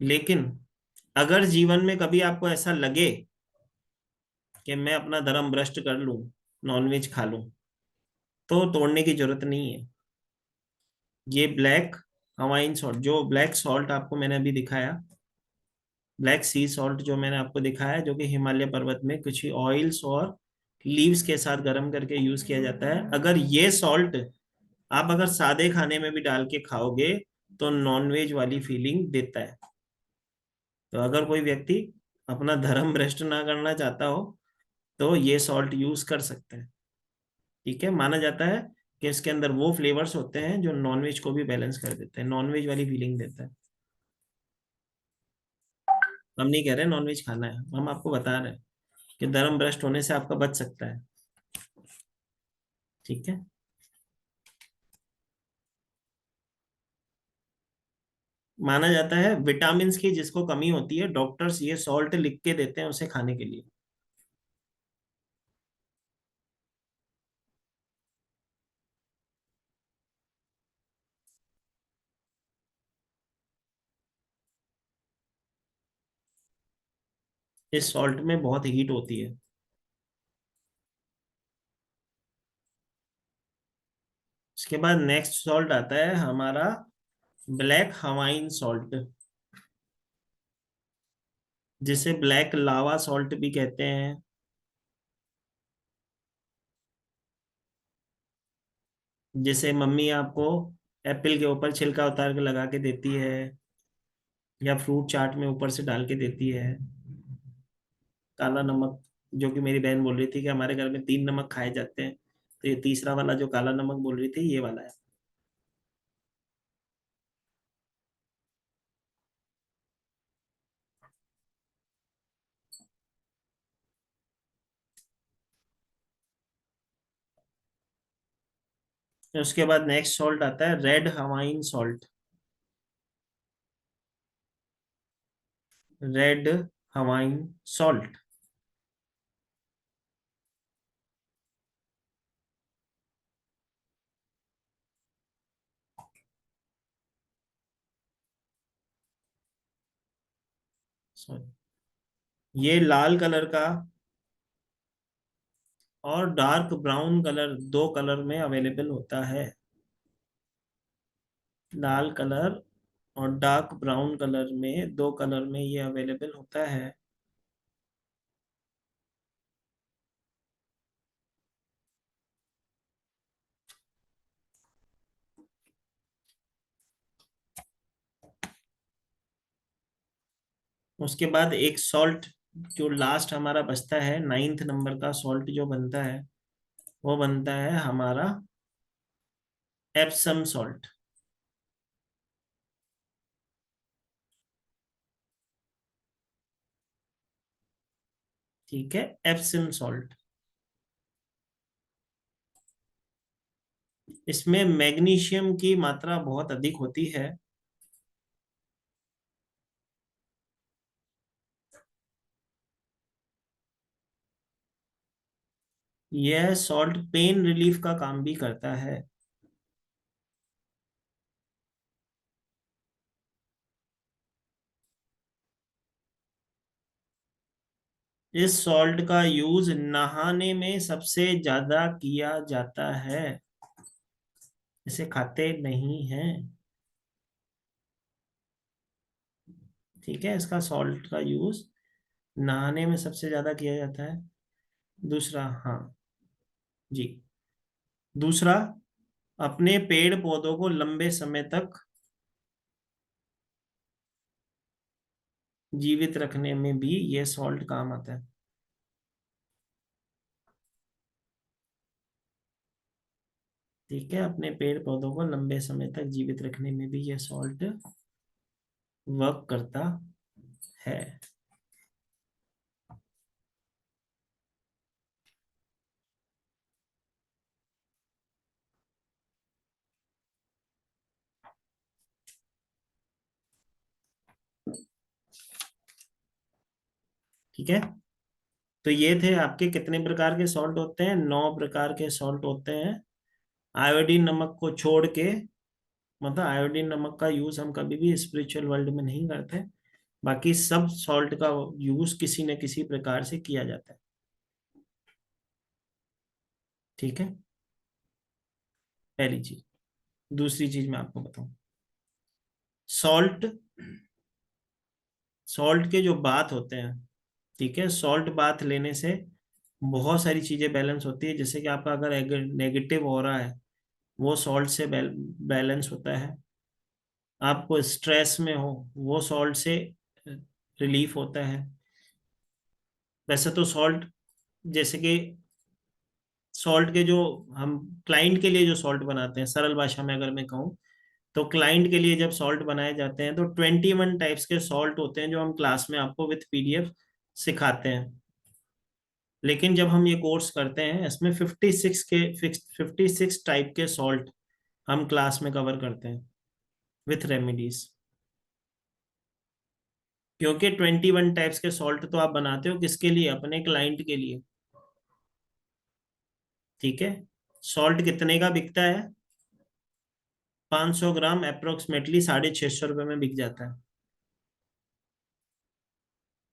लेकिन अगर जीवन में कभी आपको ऐसा लगे कि मैं अपना धर्म भ्रष्ट कर लूं, नॉनवेज खा लूं, तो तोड़ने की जरूरत नहीं है। ये ब्लैक हवाइन सॉल्ट, जो ब्लैक सॉल्ट आपको मैंने अभी दिखाया, ब्लैक सी सॉल्ट जो मैंने आपको दिखाया, जो कि हिमालय पर्वत में कुछ ही ऑयल्स और लीव्स के साथ गर्म करके यूज किया जाता है, अगर ये सॉल्ट आप अगर सादे खाने में भी डाल के खाओगे तो नॉनवेज वाली फीलिंग देता है। तो अगर कोई व्यक्ति अपना धर्म भ्रष्ट ना करना चाहता हो तो ये सॉल्ट यूज कर सकते हैं। ठीक है, माना जाता है कि इसके अंदर वो फ्लेवर्स होते हैं जो नॉनवेज को भी बैलेंस कर देते हैं, नॉनवेज वाली फीलिंग देता है। हम नहीं कह रहे नॉनवेज खाना है, हम आपको बता रहे हैं कि धर्म भ्रष्ट होने से आपका बच सकता है। ठीक है, माना जाता है विटामिन की जिसको कमी होती है, डॉक्टर्स ये सॉल्ट लिख के देते हैं उसे खाने के लिए। इस सॉल्ट में बहुत हीट होती है। इसके बाद नेक्स्ट सॉल्ट आता है हमारा ब्लैक हवाइन सॉल्ट, जिसे ब्लैक लावा सॉल्ट भी कहते हैं। जिसे मम्मी आपको एप्पल के ऊपर छिलका उतार के लगा के देती है, या फ्रूट चाट में ऊपर से डाल के देती है। काला नमक, जो कि मेरी बहन बोल रही थी कि हमारे घर में 3 नमक खाए जाते हैं, तो ये तीसरा वाला जो काला नमक बोल रही थी ये वाला है। तो उसके बाद नेक्स्ट सॉल्ट आता है red Hawaiian salt, red Hawaiian salt. Sorry, ये लाल कलर का और डार्क ब्राउन कलर, दो कलर में अवेलेबल होता है। लाल कलर और डार्क ब्राउन कलर में, दो कलर में ये अवेलेबल होता है। उसके बाद एक सॉल्ट जो लास्ट हमारा बचता है, 9th नंबर का सॉल्ट जो बनता है, वो बनता है हमारा एप्सम सॉल्ट। ठीक है, एप्सम सॉल्ट। इसमें मैग्नीशियम की मात्रा बहुत अधिक होती है। यह सॉल्ट पेन रिलीफ का काम भी करता है। इस सॉल्ट का यूज नहाने में सबसे ज्यादा किया जाता है। इसे खाते नहीं हैं। ठीक है, इसका सॉल्ट का यूज नहाने में सबसे ज्यादा किया जाता है। दूसरा, हाँ जी, दूसरा, अपने पेड़ पौधों को लंबे समय तक जीवित रखने में भी यह सॉल्ट काम आता है। ठीक है, अपने पेड़ पौधों को लंबे समय तक जीवित रखने में भी यह सॉल्ट वर्क करता है। ठीक है, तो ये थे आपके कितने प्रकार के सॉल्ट होते हैं? 9 प्रकार के सॉल्ट होते हैं। आयोडीन नमक को छोड़ के, मतलब आयोडीन नमक का यूज हम कभी भी स्पिरिचुअल वर्ल्ड में नहीं करते। बाकी सब सॉल्ट का यूज किसी न किसी प्रकार से किया जाता है। ठीक है, पहली चीज। दूसरी चीज मैं आपको बताऊं, सॉल्ट सॉल्ट के जो बाथ होते हैं, ठीक है, सॉल्ट बाथ लेने से बहुत सारी चीजें बैलेंस होती है। जैसे कि आपका अगर नेगेटिव हो रहा है, वो सॉल्ट से बैलेंस होता है। आपको स्ट्रेस में हो, वो सॉल्ट से रिलीफ होता है। वैसे तो सॉल्ट, जैसे कि सॉल्ट के जो हम क्लाइंट के लिए जो सॉल्ट बनाते हैं, सरल भाषा में अगर मैं कहूँ, तो क्लाइंट के लिए जब सॉल्ट बनाए जाते हैं तो 21 टाइप्स के सॉल्ट होते हैं, जो हम क्लास में आपको विथ पीडीएफ सिखाते हैं। लेकिन जब हम ये कोर्स करते हैं, इसमें 56 टाइप के सॉल्ट हम क्लास में कवर करते हैं विथ रेमेडीज। क्योंकि 21 टाइप्स के सॉल्ट तो आप बनाते हो किसके लिए? अपने क्लाइंट के लिए। ठीक है, सॉल्ट कितने का बिकता है? 500 ग्राम अप्रोक्सीमेटली 650 रुपये में बिक जाता है।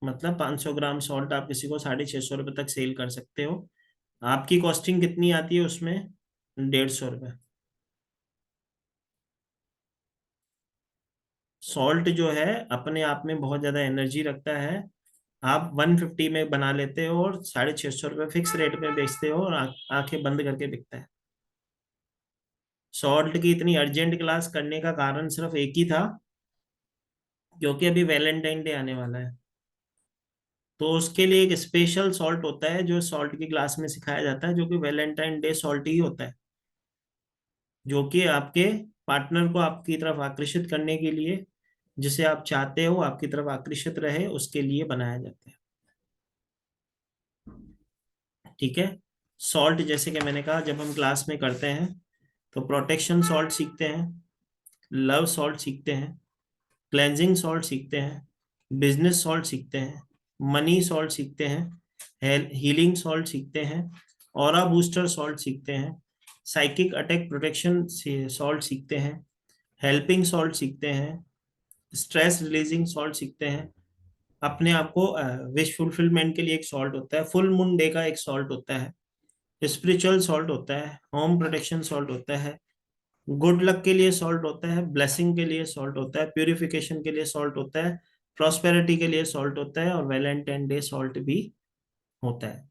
मतलब 500 ग्राम सॉल्ट आप किसी को 650 रुपये तक सेल कर सकते हो। आपकी कॉस्टिंग कितनी आती है उसमें? 150 रुपये। सॉल्ट जो है अपने आप में बहुत ज्यादा एनर्जी रखता है। आप 150 में बना लेते हो और 650 रुपये फिक्स रेट में बेचते हो, और आंखें बंद करके बिकता है। सॉल्ट की इतनी अर्जेंट क्लास करने का कारण सिर्फ एक ही था, क्योंकि अभी वैलेंटाइन डे आने वाला है। तो उसके लिए एक स्पेशल सॉल्ट होता है जो सॉल्ट की क्लास में सिखाया जाता है, जो कि वैलेंटाइन डे सॉल्ट ही होता है, जो कि आपके पार्टनर को आपकी तरफ आकर्षित करने के लिए, जिसे आप चाहते हो आपकी तरफ आकर्षित रहे, उसके लिए बनाया जाता है। ठीक है, सॉल्ट जैसे कि मैंने कहा, जब हम क्लास में करते हैं तो प्रोटेक्शन सॉल्ट सीखते हैं, लव सॉल्ट सीखते हैं, क्लेंजिंग सॉल्ट सीखते हैं, बिजनेस सॉल्ट सीखते हैं, मनी सॉल्ट सीखते हैं, हीलिंग सॉल्ट सीखते हैं, ऑरा बूस्टर सॉल्ट सीखते हैं, साइकिक अटैक प्रोटेक्शन सॉल्ट सीखते हैं, हेल्पिंग सॉल्ट सीखते हैं, स्ट्रेस रिलीजिंग सॉल्ट सीखते हैं। अपने आप को विश फुलफिलमेंट के लिए एक सॉल्ट होता है, फुल मून डे का एक सॉल्ट होता है, स्पिरिचुअल सॉल्ट होता है, होम प्रोटेक्शन सॉल्ट होता है, गुड लक के लिए सॉल्ट होता है, ब्लेसिंग के लिए सॉल्ट होता है, प्यूरिफिकेशन के लिए सॉल्ट होता है, प्रॉस्पेरिटी के लिए सॉल्ट होता है, और वैलेंटाइन डे सॉल्ट भी होता है।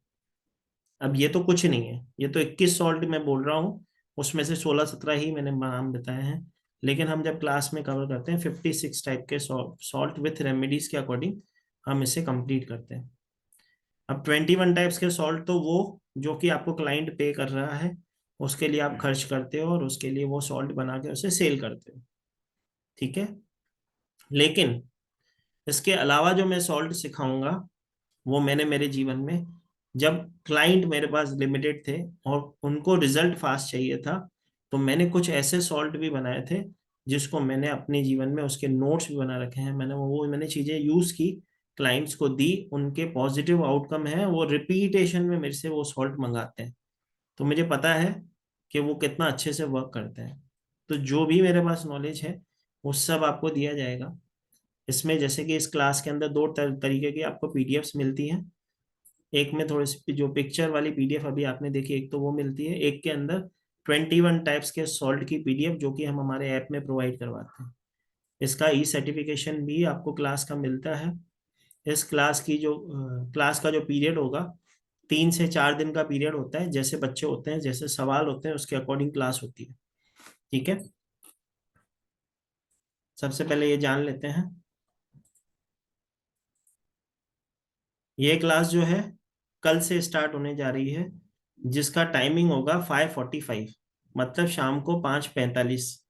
अब ये तो कुछ नहीं है, ये तो 21 सॉल्ट मैं बोल रहा हूँ, उसमें से 16-17 ही मैंने नाम बताए हैं। लेकिन हम जब क्लास में कवर करते हैं 56 टाइप के सॉल्ट विथ रेमेडीज के अकॉर्डिंग हम इसे कंप्लीट करते हैं। अब 21 टाइप्स के सॉल्ट तो वो जो कि आपको क्लाइंट पे कर रहा है, उसके लिए आप खर्च करते हो, और उसके लिए वो सॉल्ट बना के उसे सेल करते हो। ठीक है, लेकिन इसके अलावा जो मैं सॉल्ट सिखाऊंगा वो मैंने मेरे जीवन में, जब क्लाइंट मेरे पास लिमिटेड थे और उनको रिजल्ट फास्ट चाहिए था, तो मैंने कुछ ऐसे सॉल्ट भी बनाए थे जिसको मैंने अपने जीवन में, उसके नोट्स भी बना रखे हैं मैंने, वो मैंने चीजें यूज की, क्लाइंट्स को दी, उनके पॉजिटिव आउटकम है, वो रिपीटेशन में मेरे से वो सॉल्ट मंगाते हैं। तो मुझे पता है कि वो कितना अच्छे से वर्क करते हैं। तो जो भी मेरे पास नॉलेज है वो सब आपको दिया जाएगा इसमें। जैसे कि इस क्लास के अंदर दो तरीके की आपको पीडीएफ्स मिलती हैं। एक में थोड़ी सी जो पिक्चर वाली पीडीएफ अभी आपने देखी, एक तो वो मिलती है, एक के अंदर 21 टाइप्स के सॉल्ट की पीडीएफ जो कि हम हमारे ऐप में प्रोवाइड करवाते हैं। इसका ई सर्टिफिकेशन भी आपको क्लास का मिलता है। इस क्लास का जो पीरियड होगा, 3 से 4 दिन का पीरियड होता है। जैसे बच्चे होते हैं, जैसे सवाल होते हैं, उसके अकॉर्डिंग क्लास होती है। ठीक है, सबसे पहले ये जान लेते हैं। ये क्लास जो है कल से स्टार्ट होने जा रही है, जिसका टाइमिंग होगा 5:45, मतलब शाम को 5:45।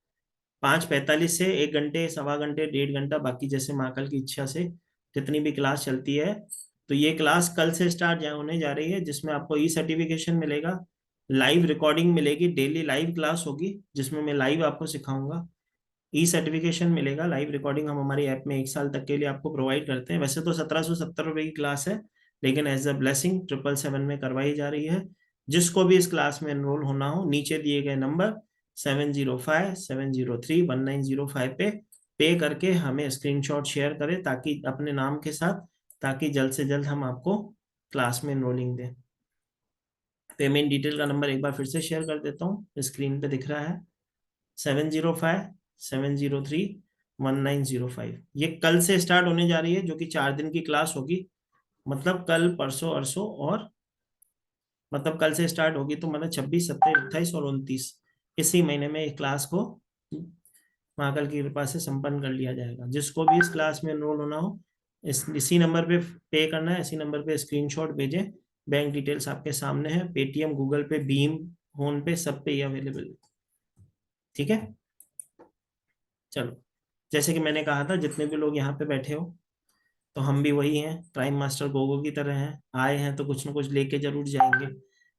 5:45 से 1 घंटे, सवा घंटे, 1.5 घंटा, बाकी जैसे महाकाल की इच्छा से जितनी भी क्लास चलती है। तो ये क्लास कल से स्टार्ट होने जा रही है, जिसमें आपको ई सर्टिफिकेशन मिलेगा, लाइव रिकॉर्डिंग मिलेगी, डेली लाइव क्लास होगी जिसमें मैं लाइव आपको सिखाऊंगा। ई सर्टिफिकेशन मिलेगा, लाइव रिकॉर्डिंग हम हमारी ऐप में 1 साल तक के लिए आपको प्रोवाइड करते हैं। वैसे तो 1770 रुपये की क्लास है, लेकिन एज अ ब्लेसिंग 777 में करवाई जा रही है। जिसको भी इस क्लास में एनरोल होना हो, नीचे दिए गए नंबर 7057031905 पे करके हमें स्क्रीनशॉट शेयर करें, ताकि अपने नाम के साथ, ताकि जल्द से जल्द हम आपको क्लास में एनरोलिंग दें। पेमेंट डिटेल का नंबर एक बार फिर से शेयर कर देता हूँ, स्क्रीन पे दिख रहा है 7057031905। ये कल से स्टार्ट होने जा रही है, जो कि 4 दिन की क्लास होगी। मतलब कल, परसों, अरसों, और मतलब कल से स्टार्ट होगी तो मतलब 26, 27, 28 और 29 इसी महीने में इस क्लास को महाकाल की कृपा से संपन्न कर लिया जाएगा। जिसको भी इस क्लास में एनरोल होना हो, इसी नंबर पे करना है, इसी नंबर पे स्क्रीनशॉट भेजें। बैंक डिटेल्स आपके सामने है, पेटीएम, गूगल पे, भीम, फोन पे, सब पे ये अवेलेबल है। ठीक है, चलो, जैसे कि मैंने कहा था, जितने भी लोग यहाँ पे बैठे हो, तो हम भी वही हैं, प्राइम मास्टर गोगो की तरह हैं, आए हैं तो कुछ ना कुछ लेके जरूर जाएंगे।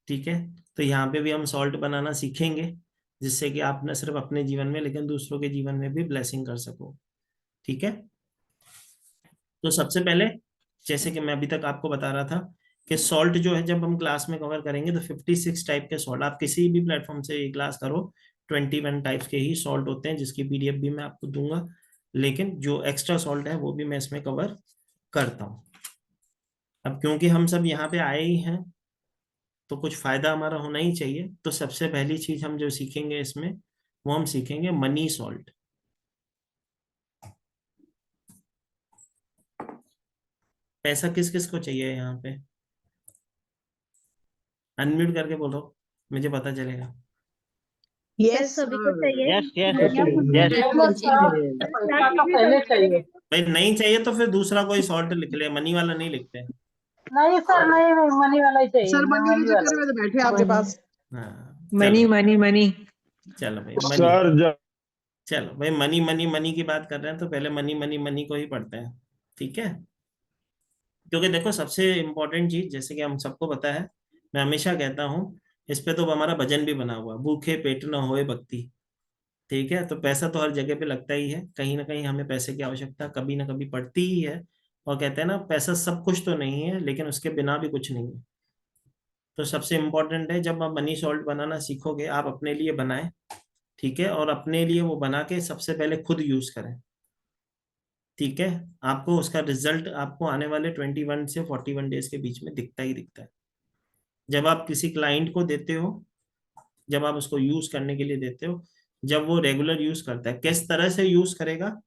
ठीक है, तो यहाँ पे भी हम सॉल्ट बनाना सीखेंगे, जिससे कि आप न सिर्फ अपने जीवन में, लेकिन दूसरों के जीवन में भी ब्लेसिंग कर सको। ठीक है, तो सबसे पहले, जैसे कि मैं अभी तक आपको बता रहा था कि सॉल्ट जो है, जब हम क्लास में कवर करेंगे तो 56 टाइप के सॉल्ट, आप किसी भी प्लेटफॉर्म से ये क्लास करो, 21 टाइप्स के ही सॉल्ट होते हैं, जिसकी पीडीएफ भी मैं आपको दूंगा। लेकिन जो एक्स्ट्रा सॉल्ट है वो भी मैं इसमें कवर करता हूँ। अब क्योंकि हम सब यहाँ पे आए ही हैं, तो कुछ फायदा हमारा होना ही चाहिए। तो सबसे पहली चीज हम जो सीखेंगे इसमें, वो हम सीखेंगे मनी सॉल्ट। पैसा किस किस को चाहिए यहाँ पे? अनम्यूट करके बोलो, मुझे पता चलेगा। सर सभी को चाहिए। पैसा तो पहले चाहिए। भाई नहीं चाहिए तो फिर दूसरा कोई सॉल्ट लिख ले, मनी वाला नहीं लिखते हैं। नहीं सर, नहीं नहीं, मनी वाला ही चाहिए। सर मनी के मनी वाला। चक्कर में तो बैठे आपके पास। हाँ, मनी चलो मनी मनी। चलो भाई, मनी। सर चलो भाई, मनी मनी मनी की बात कर रहे हैं तो पहले मनी मनी मनी को ही पढ़ते हैं। ठीक है, क्योंकि देखो, सबसे इम्पोर्टेंट चीज, जैसे कि हम सबको पता है, मैं हमेशा कहता हूँ, इस पे तो हमारा भजन भी बना हुआ, भूखे पेट न होए भक्ति। ठीक है, तो पैसा तो हर जगह पे लगता ही है, कहीं ना कहीं हमें पैसे की आवश्यकता कभी ना कभी पड़ती ही है। और कहते हैं ना, पैसा सब कुछ तो नहीं है, लेकिन उसके बिना भी कुछ नहीं है। तो सबसे इम्पोर्टेंट है, जब आप मनी सॉल्ट बनाना सीखोगे, आप अपने लिए बनाएं। ठीक है, और अपने लिए वो बना के सबसे पहले खुद यूज करें। ठीक है, आपको उसका रिजल्ट आपको आने वाले 21 से 41 डेज के बीच में दिखता ही दिखता है। जब आप किसी क्लाइंट को देते हो, जब आप उसको यूज करने के लिए देते हो, जब वो रेगुलर यूज करता है, किस तरह से यूज करेगा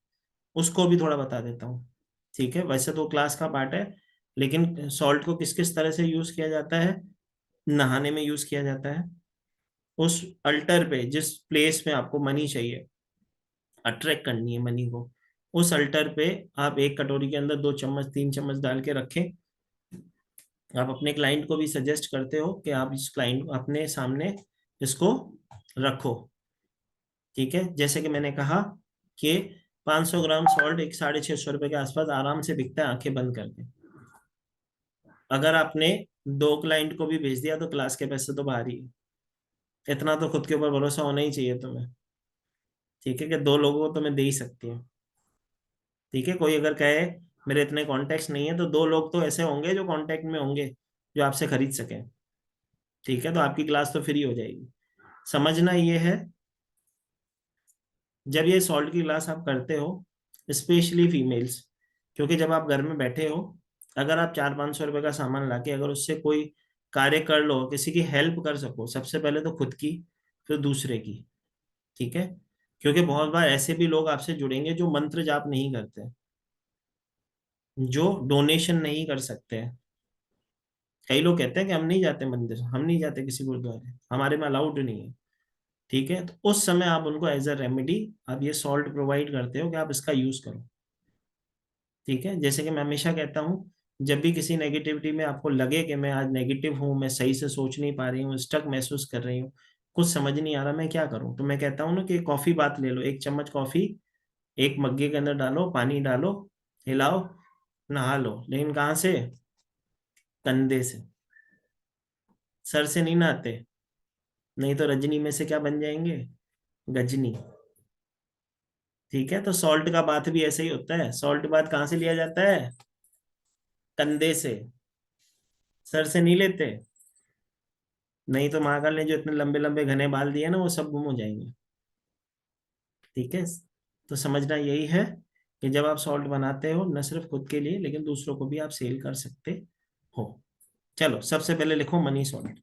उसको भी थोड़ा बता देता हूँ। ठीक है, वैसे तो क्लास का पार्ट है, लेकिन सॉल्ट को किस किस तरह से यूज किया जाता है। नहाने में यूज किया जाता है, उस अल्टर पे, जिस प्लेस में आपको मनी चाहिए, अट्रैक्ट करनी है मनी को, उस अल्टर पे आप एक कटोरी के अंदर 2 चम्मच 3 चम्मच डाल के रखें। आप अपने क्लाइंट को भी सजेस्ट करते हो कि आप इस क्लाइंट अपने सामने इसको रखो। ठीक है, जैसे कि मैंने कहा कि 500 ग्राम सॉल्ट एक 650 रुपए के आसपास आराम से बिकता है, आंखें बंद करके। अगर आपने 2 क्लाइंट को भी भेज दिया तो क्लास के पैसे तो बाहर ही है। इतना तो खुद के ऊपर भरोसा होना ही चाहिए तुम्हें, ठीक है, कि 2 लोगों को तो मैं दे ही सकती हूँ। ठीक है, कोई अगर कहे मेरे इतने कॉन्टेक्ट नहीं है, तो 2 लोग तो ऐसे होंगे जो कांटेक्ट में होंगे, जो आपसे खरीद सके। ठीक है, तो आपकी क्लास तो फ्री हो जाएगी। समझना ये है, जब ये सॉल्ट की क्लास आप करते हो, स्पेशली फीमेल्स, क्योंकि जब आप घर में बैठे हो, अगर आप 400-500 रुपए का सामान लाके अगर उससे कोई कार्य कर लो, किसी की हेल्प कर सको, सबसे पहले तो खुद की, फिर दूसरे की। ठीक है, क्योंकि बहुत बार ऐसे भी लोग आपसे जुड़ेंगे जो मंत्र जाप नहीं करते, जो डोनेशन नहीं कर सकते हैं। कई लोग कहते हैं कि हम नहीं जाते मंदिर, हम नहीं जाते किसी गुरुद्वारे, हमारे में अलाउड नहीं है। ठीक है, तो उस समय आप उनको एज अ रेमेडी आप ये सॉल्ट प्रोवाइड करते हो कि आप इसका यूज करो। ठीक है, जैसे कि मैं हमेशा कहता हूँ, जब भी किसी नेगेटिविटी में आपको लगे कि मैं आज नेगेटिव हूँ, मैं सही से सोच नहीं पा रही हूँ, स्टक महसूस कर रही हूँ, कुछ समझ नहीं आ रहा मैं क्या करूँ, तो मैं कहता हूँ ना कि कॉफी बात ले लो, 1 चम्मच कॉफी एक मग्गे के अंदर डालो, पानी डालो, हिलाओ, नहा लो, लेकिन कहाँ से? कंधे से, सर से नहीं नहाते, नहीं तो रजनी में से क्या बन जाएंगे? गजनी। ठीक है, तो सॉल्ट का बात भी ऐसे ही होता है। सॉल्ट बात कहाँ से लिया जाता है? कंधे से, सर से नहीं लेते। नहीं तो महाकाल ने जो इतने लंबे लंबे घने बाल दिए ना, वो सब गुम हो जाएंगे। ठीक है, तो समझना यही है कि जब आप सॉल्ट बनाते हो, न सिर्फ खुद के लिए लेकिन दूसरों को भी आप सेल कर सकते हो। चलो, सबसे पहले लिखो मनी सॉल्ट।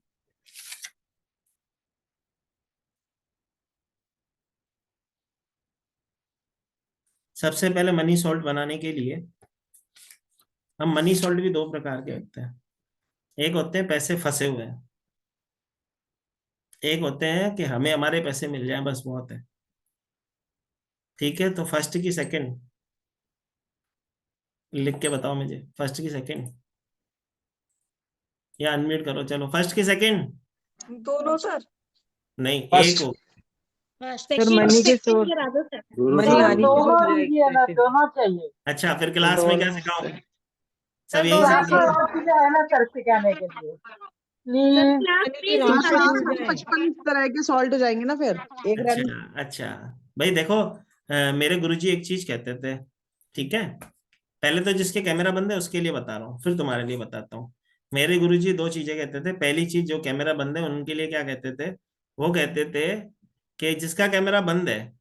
सबसे पहले मनी सॉल्ट बनाने के लिए, हम मनी सॉल्ट भी 2 प्रकार के होते हैं। एक होते हैं पैसे फंसे हुए हैं, एक होते हैं कि हमें हमारे पैसे मिल जाए बस बहुत है। ठीक है, तो फर्स्ट की सेकंड लिख के बताओ मुझे, फर्स्ट की सेकंड, या अनम्यूट करो, चलो फर्स्ट की सेकंड। दोनों सर। नहीं, एक फर्स्ट। हो। सर मनी के सोर्स, मनी सर आनी दोनों चाहिए दीजिए ना, दोनों चाहिए। अच्छा, फिर क्लास में क्या सिखाओ? सब सर यही दोनों क्लास में सिखाओ। चाहिए। और चीजें है ना सर सिखाने के लिए, प्लीज। क्लास में 55 तरह के सॉल्ट हो जाएंगे ना फिर एक रन। अच्छा अच्छा, भाई देखो, मेरे गुरुजी एक चीज कहते थे। ठीक है, पहले तो जिसके कैमरा बंद है उसके लिए बता रहा हूँ, फिर तुम्हारे लिए बताता हूँ। मेरे गुरुजी 2 चीजें कहते थे। पहली चीज, जो कैमरा बंद है उनके लिए क्या कहते थे? वो कहते थे कि जिसका कैमरा बंद है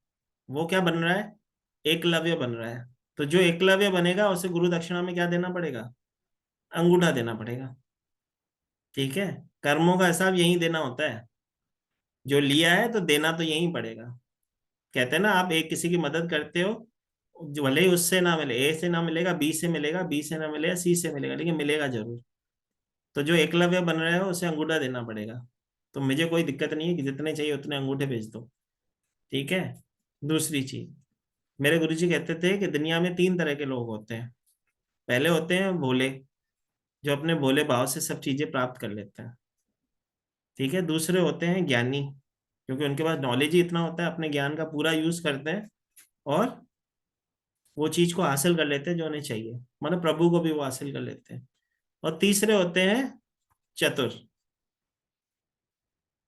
वो क्या बन रहा है? एकलव्य बन रहा है। तो जो एकलव्य बनेगा उसे गुरु दक्षिणा में क्या देना पड़ेगा? अंगूठा देना पड़ेगा। ठीक है, कर्मों का हिसाब यही देना होता है। जो लिया है तो देना तो यही पड़ेगा। कहते हैं ना, आप एक किसी की मदद करते हो, जो भले ही उससे ना मिले, ए से ना मिलेगा, बी से मिलेगा, बी से ना मिलेगा, सी से मिलेगा, लेकिन मिलेगा जरूर। तो जो एकलव्य बन रहा है उसे अंगूठा देना पड़ेगा। तो मुझे कोई दिक्कत नहीं है कि जितने चाहिए उतने अंगूठे भेज दो। ठीक है, दूसरी चीज, मेरे गुरुजी कहते थे कि दुनिया में 3 तरह के लोग होते हैं। पहले होते हैं भोले, जो अपने भोले भाव से सब चीजें प्राप्त कर लेते हैं। ठीक है, दूसरे होते हैं ज्ञानी, क्योंकि उनके पास नॉलेज ही इतना होता है, अपने ज्ञान का पूरा यूज करते हैं और वो चीज को हासिल कर लेते हैं जो उन्हें चाहिए, मतलब प्रभु को भी वो हासिल कर लेते हैं। और तीसरे होते हैं चतुर।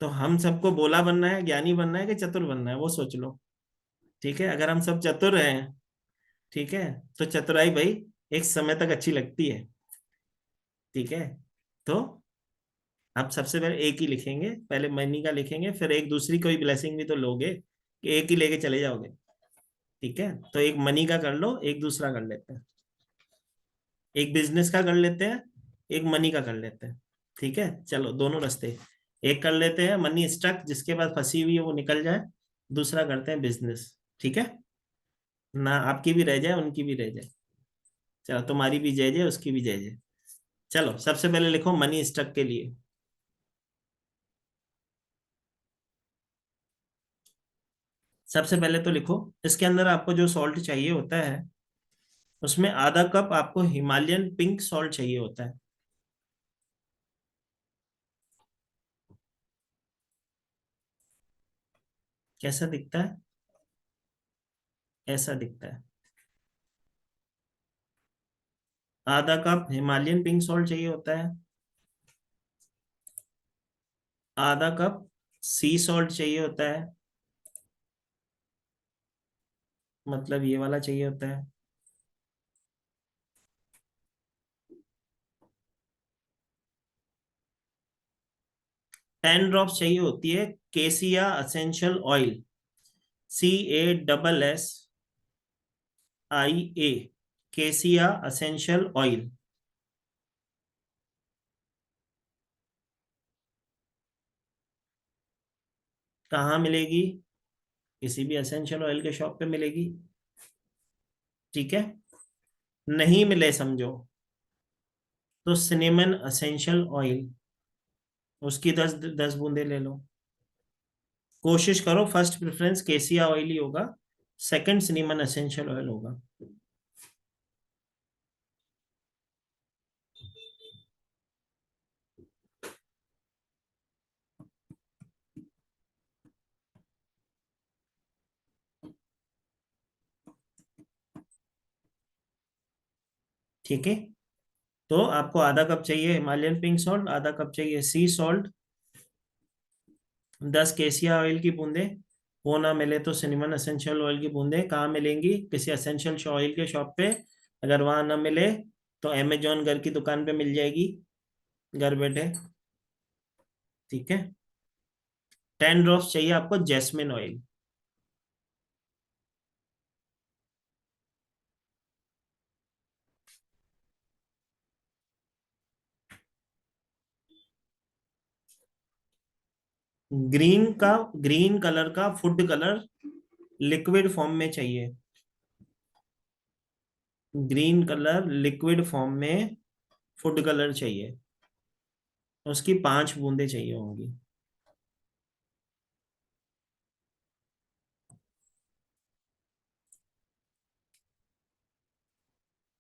तो हम सबको बोला बनना है, ज्ञानी बनना है कि चतुर बनना है, वो सोच लो। ठीक है, अगर हम सब चतुर हैं, ठीक है, तो चतुराई भाई एक समय तक अच्छी लगती है। ठीक है, तो आप सबसे पहले एक ही लिखेंगे, पहले मनी का लिखेंगे, फिर एक दूसरी कोई ब्लेसिंग भी तो लोगे, कि एक ही लेके चले जाओगे? ठीक है, तो एक मनी का कर लो, एक दूसरा कर लेते हैं, एक बिजनेस का कर लेते हैं, एक मनी का कर लेते हैं। ठीक है, चलो दोनों रास्ते, एक कर लेते हैं मनी स्टक, जिसके पास फंसी हुई है वो निकल जाए, दूसरा करते हैं बिजनेस। ठीक है ना, आपकी भी रह जाए उनकी भी रह जाए, चलो तुम्हारी भी जय जय उसकी भी जय जय। चलो, सबसे पहले लिखो मनी स्टक के लिए। सबसे पहले तो लिखो, इसके अंदर आपको जो सॉल्ट चाहिए होता है, उसमें आधा कप आपको हिमालयन पिंक सॉल्ट चाहिए होता है। कैसा दिखता है? ऐसा दिखता है। आधा कप हिमालयन पिंक सॉल्ट चाहिए होता है, आधा कप सी सॉल्ट चाहिए होता है, मतलब ये वाला चाहिए होता है, 10 ड्रॉप्स चाहिए होती है केसिया असेंशियल ऑयल, CASSIA, केसिया असेंशियल ऑयल। कहाँ मिलेगी? किसी भी एसेंशियल ऑयल के शॉप पे मिलेगी। ठीक है, नहीं मिले समझो तो सिनेमन एसेंशियल ऑयल, उसकी 10 बूंदे ले लो। कोशिश करो फर्स्ट प्रेफरेंस केसिया ऑयल ही होगा, सेकंड सिनेमन एसेंशियल ऑयल होगा। ठीक है, तो आपको आधा कप चाहिए हिमालयन पिंक सॉल्ट, आधा कप चाहिए सी सॉल्ट, 10 केसिया ऑयल की बूंदे, वो ना मिले तो सिनेमन एसेंशियल ऑयल की बूंदे। कहाँ मिलेंगी? किसी एसेंशियल ऑयल के शॉप पे। अगर वहां ना मिले तो अमेजोन घर की दुकान पे मिल जाएगी, घर बैठे। ठीक है, 10 ड्रॉप्स चाहिए आपको जैस्मिन ऑयल। ग्रीन कलर का फूड कलर लिक्विड फॉर्म में चाहिए, ग्रीन कलर लिक्विड फॉर्म में फूड कलर चाहिए, उसकी 5 बूंदे चाहिए होंगी।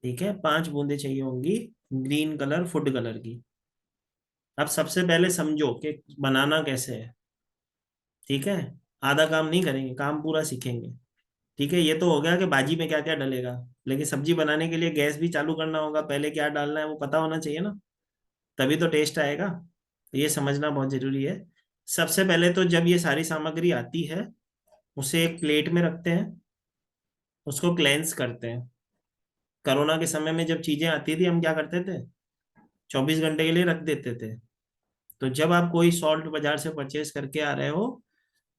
ठीक है, 5 बूंदे चाहिए होंगी ग्रीन कलर फूड कलर की। अब सबसे पहले समझो कि बनाना कैसे है। ठीक है, आधा काम नहीं करेंगे, काम पूरा सीखेंगे। ठीक है, ये तो हो गया कि भाजी में क्या क्या डलेगा, लेकिन सब्जी बनाने के लिए गैस भी चालू करना होगा, पहले क्या डालना है वो पता होना चाहिए ना, तभी तो टेस्ट आएगा। तो ये समझना बहुत जरूरी है। सबसे पहले तो जब ये सारी सामग्री आती है उसे एक प्लेट में रखते हैं, उसको क्लेंस करते हैं। कोरोना के समय में जब चीजें आती थी हम क्या करते थे, 24 घंटे के लिए रख देते थे। तो जब आप कोई सॉल्ट बाजार से परचेज करके आ रहे हो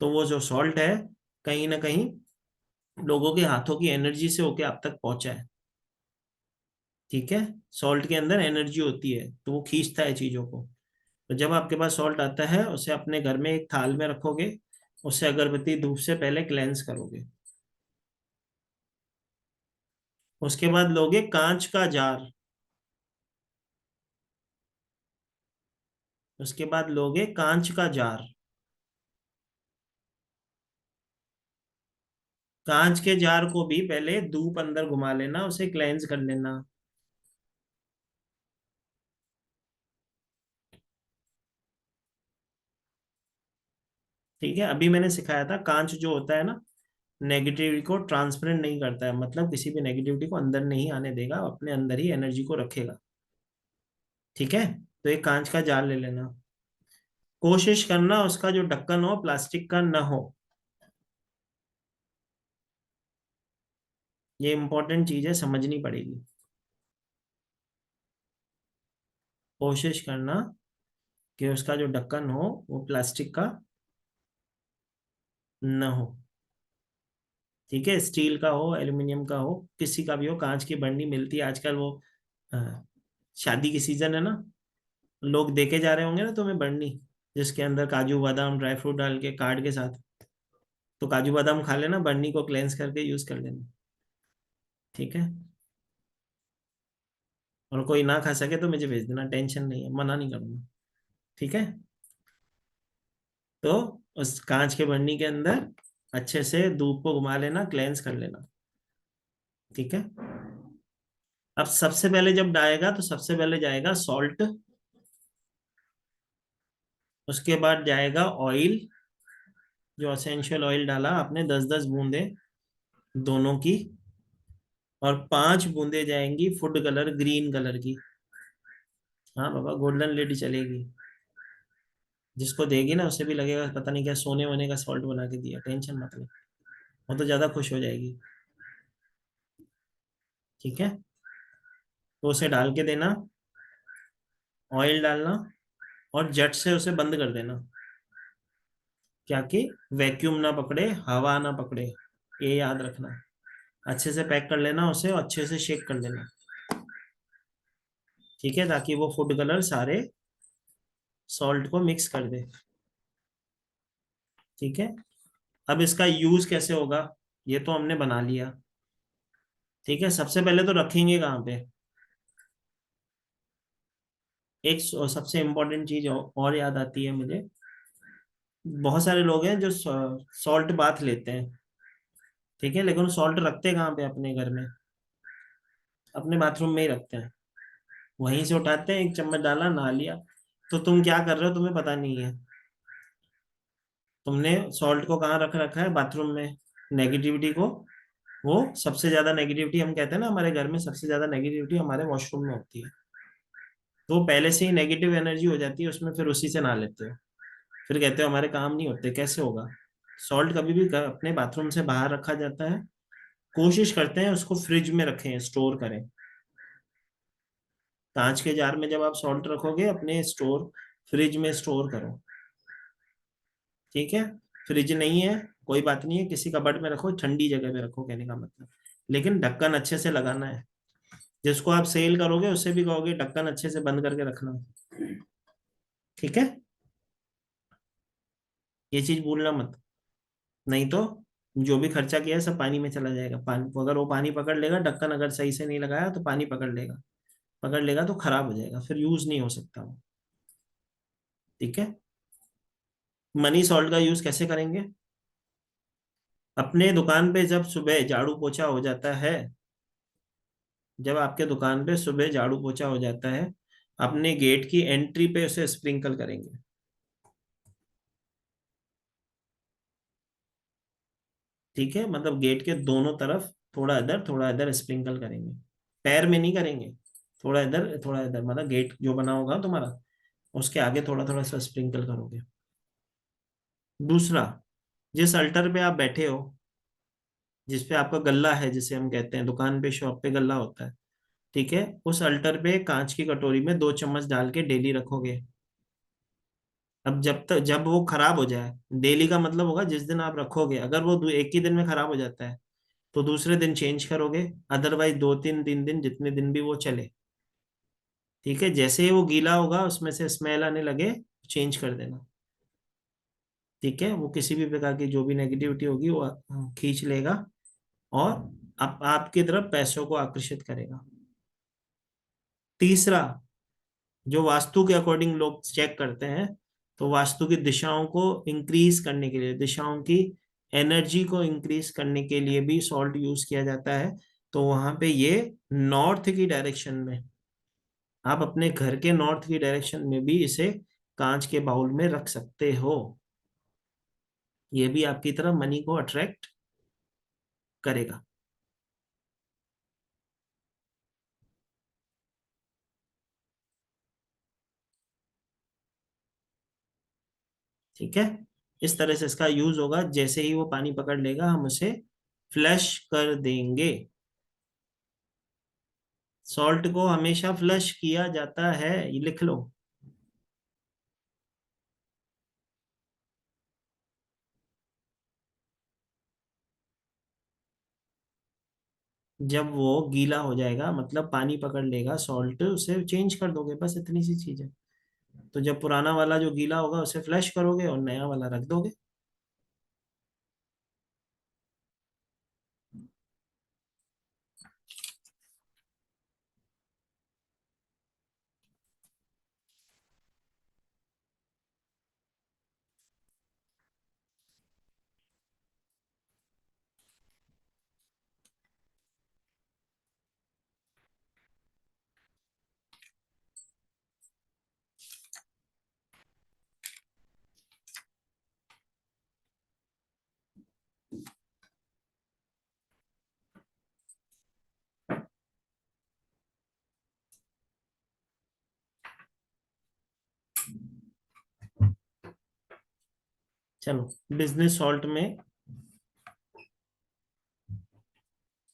तो वो जो सॉल्ट है कहीं ना कहीं लोगों के हाथों की एनर्जी से होके आप तक पहुंचा है। ठीक है, सॉल्ट के अंदर एनर्जी होती है तो वो खींचता है चीजों को। तो जब आपके पास सॉल्ट आता है उसे अपने घर में एक थाल में रखोगे, उसे अगरबत्ती धूप से पहले क्लेंस करोगे। उसके बाद लोगे कांच का जार, उसके बाद लोगे कांच का जार। कांच के जार को भी पहले धूप अंदर घुमा लेना, उसे क्लेंस कर लेना। ठीक है, अभी मैंने सिखाया था कांच जो होता है ना, नेगेटिविटी को ट्रांसपेरेंट नहीं करता है, मतलब किसी भी नेगेटिविटी को अंदर नहीं आने देगा, अपने अंदर ही एनर्जी को रखेगा। ठीक है, तो एक कांच का जार ले लेना। कोशिश करना उसका जो ढक्कन हो प्लास्टिक का ना हो, ये इंपॉर्टेंट चीज है, समझनी पड़ेगी। कोशिश करना कि उसका जो ढक्कन हो वो प्लास्टिक का ना हो। ठीक है, स्टील का हो, एल्युमिनियम का हो, किसी का भी हो, कांच की बर्नी मिलती है आजकल वो। हाँ, शादी की सीजन है ना, लोग देके जा रहे होंगे ना तुम्हें बर्नी, जिसके अंदर काजू बादाम ड्राई फ्रूट डाल के कार्ड के साथ। तो काजू बादाम खा लेना, बर्नी को क्लेंस करके यूज कर लेना। ठीक है, और कोई ना खा सके तो मुझे भेज देना, टेंशन नहीं है, मना नहीं करूंगा। ठीक है, तो उस कांच के बर्नी के अंदर अच्छे से धूप को घुमा लेना, क्लेंस कर लेना। ठीक है, अब सबसे पहले जब डालेगा तो सबसे पहले जाएगा सॉल्ट, उसके बाद जाएगा ऑयल, जो असेंशियल ऑयल डाला आपने 10-10 बूंदे दोनों की, और 5 बूंदे जाएंगी फूड कलर ग्रीन कलर की। हाँ बाबा, गोल्डन लेडी चलेगी। जिसको देगी ना उसे भी लगेगा पता नहीं क्या सोने वोने का सॉल्ट बना के दिया। टेंशन मत ले, वो तो ज्यादा खुश हो जाएगी। ठीक है, तो उसे डाल के देना, ऑयल डालना, और जट से उसे बंद कर देना। क्या कि वैक्यूम ना पकड़े, हवा ना पकड़े, ये याद रखना। अच्छे से पैक कर लेना उसे और अच्छे से शेक कर लेना। ठीक है, ताकि वो फूड कलर सारे सॉल्ट को मिक्स कर दे। ठीक है, अब इसका यूज कैसे होगा ये तो हमने बना लिया। ठीक है, सबसे पहले तो रखेंगे कहाँ पे। एक सबसे इम्पोर्टेंट चीज और याद आती है मुझे। बहुत सारे लोग हैं जो सॉल्ट बाथ लेते हैं, ठीक है, लेकिन सॉल्ट रखते कहाँ पे अपने घर में, अपने बाथरूम में ही रखते हैं। वहीं से उठाते हैं, एक चम्मच डाला, नहा लिया। तो तुम क्या कर रहे हो तुम्हें पता नहीं है। तुमने सॉल्ट को कहाँ रख रखा है, बाथरूम में। नेगेटिविटी को, वो सबसे ज्यादा नेगेटिविटी हम कहते हैं ना, हमारे घर में सबसे ज्यादा नेगेटिविटी हमारे वॉशरूम में होती है। तो पहले से ही नेगेटिव एनर्जी हो जाती है उसमें, फिर उसी से नहा लेते हो। फिर कहते हो हमारे काम नहीं होते, कैसे होगा। सॉल्ट कभी भी अपने बाथरूम से बाहर रखा जाता है। कोशिश करते हैं उसको फ्रिज में रखें, स्टोर करें। कांच के जार में जब आप सॉल्ट रखोगे अपने, स्टोर फ्रिज में स्टोर करो। ठीक है, फ्रिज नहीं है कोई बात नहीं है, किसी कबर्ड में रखो, ठंडी जगह पे रखो, कहने का मतलब। लेकिन ढक्कन अच्छे से लगाना है। जिसको आप सेल करोगे उससे भी कहोगे ढक्कन अच्छे से बंद करके रखना। ठीक है, ये चीज भूलना मत। नहीं तो जो भी खर्चा किया है सब पानी में चला जाएगा। पानी अगर वो पानी पकड़ लेगा, ढक्कन अगर सही से नहीं लगाया तो पानी पकड़ लेगा। पकड़ लेगा तो खराब हो जाएगा, फिर यूज नहीं हो सकता वो। ठीक है, मनी सॉल्ट का यूज कैसे करेंगे। अपने दुकान पे जब सुबह झाड़ू पोछा हो जाता है, जब आपके दुकान पे सुबह झाड़ू पोछा हो जाता है, अपने गेट की एंट्री पे उसे स्प्रिंकल करेंगे। ठीक है, मतलब गेट के दोनों तरफ थोड़ा इधर स्प्रिंकल करेंगे। पैर में नहीं करेंगे, थोड़ा इधर, मतलब गेट जो बना होगा तुम्हारा उसके आगे थोड़ा थोड़ा सा स्प्रिंकल करोगे। दूसरा, जिस अल्टर पे आप बैठे हो, जिस पे आपका गल्ला है, जिसे हम कहते हैं दुकान पे शॉप पे गल्ला होता है, ठीक है, उस अल्टर पे कांच की कटोरी में 2 चम्मच डाल के डेली रखोगे। अब जब वो खराब हो जाए, डेली का मतलब होगा जिस दिन आप रखोगे, अगर वो एक ही दिन में खराब हो जाता है तो दूसरे दिन चेंज करोगे। अदरवाइज 2 3 3 दिन, जितने दिन भी वो चले। ठीक है, जैसे ही वो गीला होगा उसमें से स्मेल आने लगे, चेंज कर देना। ठीक है, वो किसी भी प्रकार की जो भी नेगेटिविटी होगी वो खींच लेगा, और आपकी तरफ पैसों को आकर्षित करेगा। तीसरा, जो वास्तु के अकॉर्डिंग लोग चेक करते हैं, तो वास्तु की दिशाओं को इंक्रीज करने के लिए, दिशाओं की एनर्जी को इंक्रीज करने के लिए भी सॉल्ट यूज किया जाता है। तो वहां पे ये नॉर्थ की डायरेक्शन में, आप अपने घर के नॉर्थ की डायरेक्शन में भी इसे कांच के बाउल में रख सकते हो। ये भी आपकी तरफ मनी को अट्रैक्ट करेगा। ठीक है, इस तरह से इसका यूज होगा। जैसे ही वो पानी पकड़ लेगा हम उसे फ्लश कर देंगे। सॉल्ट को हमेशा फ्लश किया जाता है, ये लिख लो। जब वो गीला हो जाएगा, मतलब पानी पकड़ लेगा सॉल्ट, उसे चेंज कर दोगे, बस इतनी सी चीज है। तो जब पुराना वाला जो गीला होगा उसे फ्लश करोगे और नया वाला रख दोगे। चलो, बिजनेस सॉल्ट में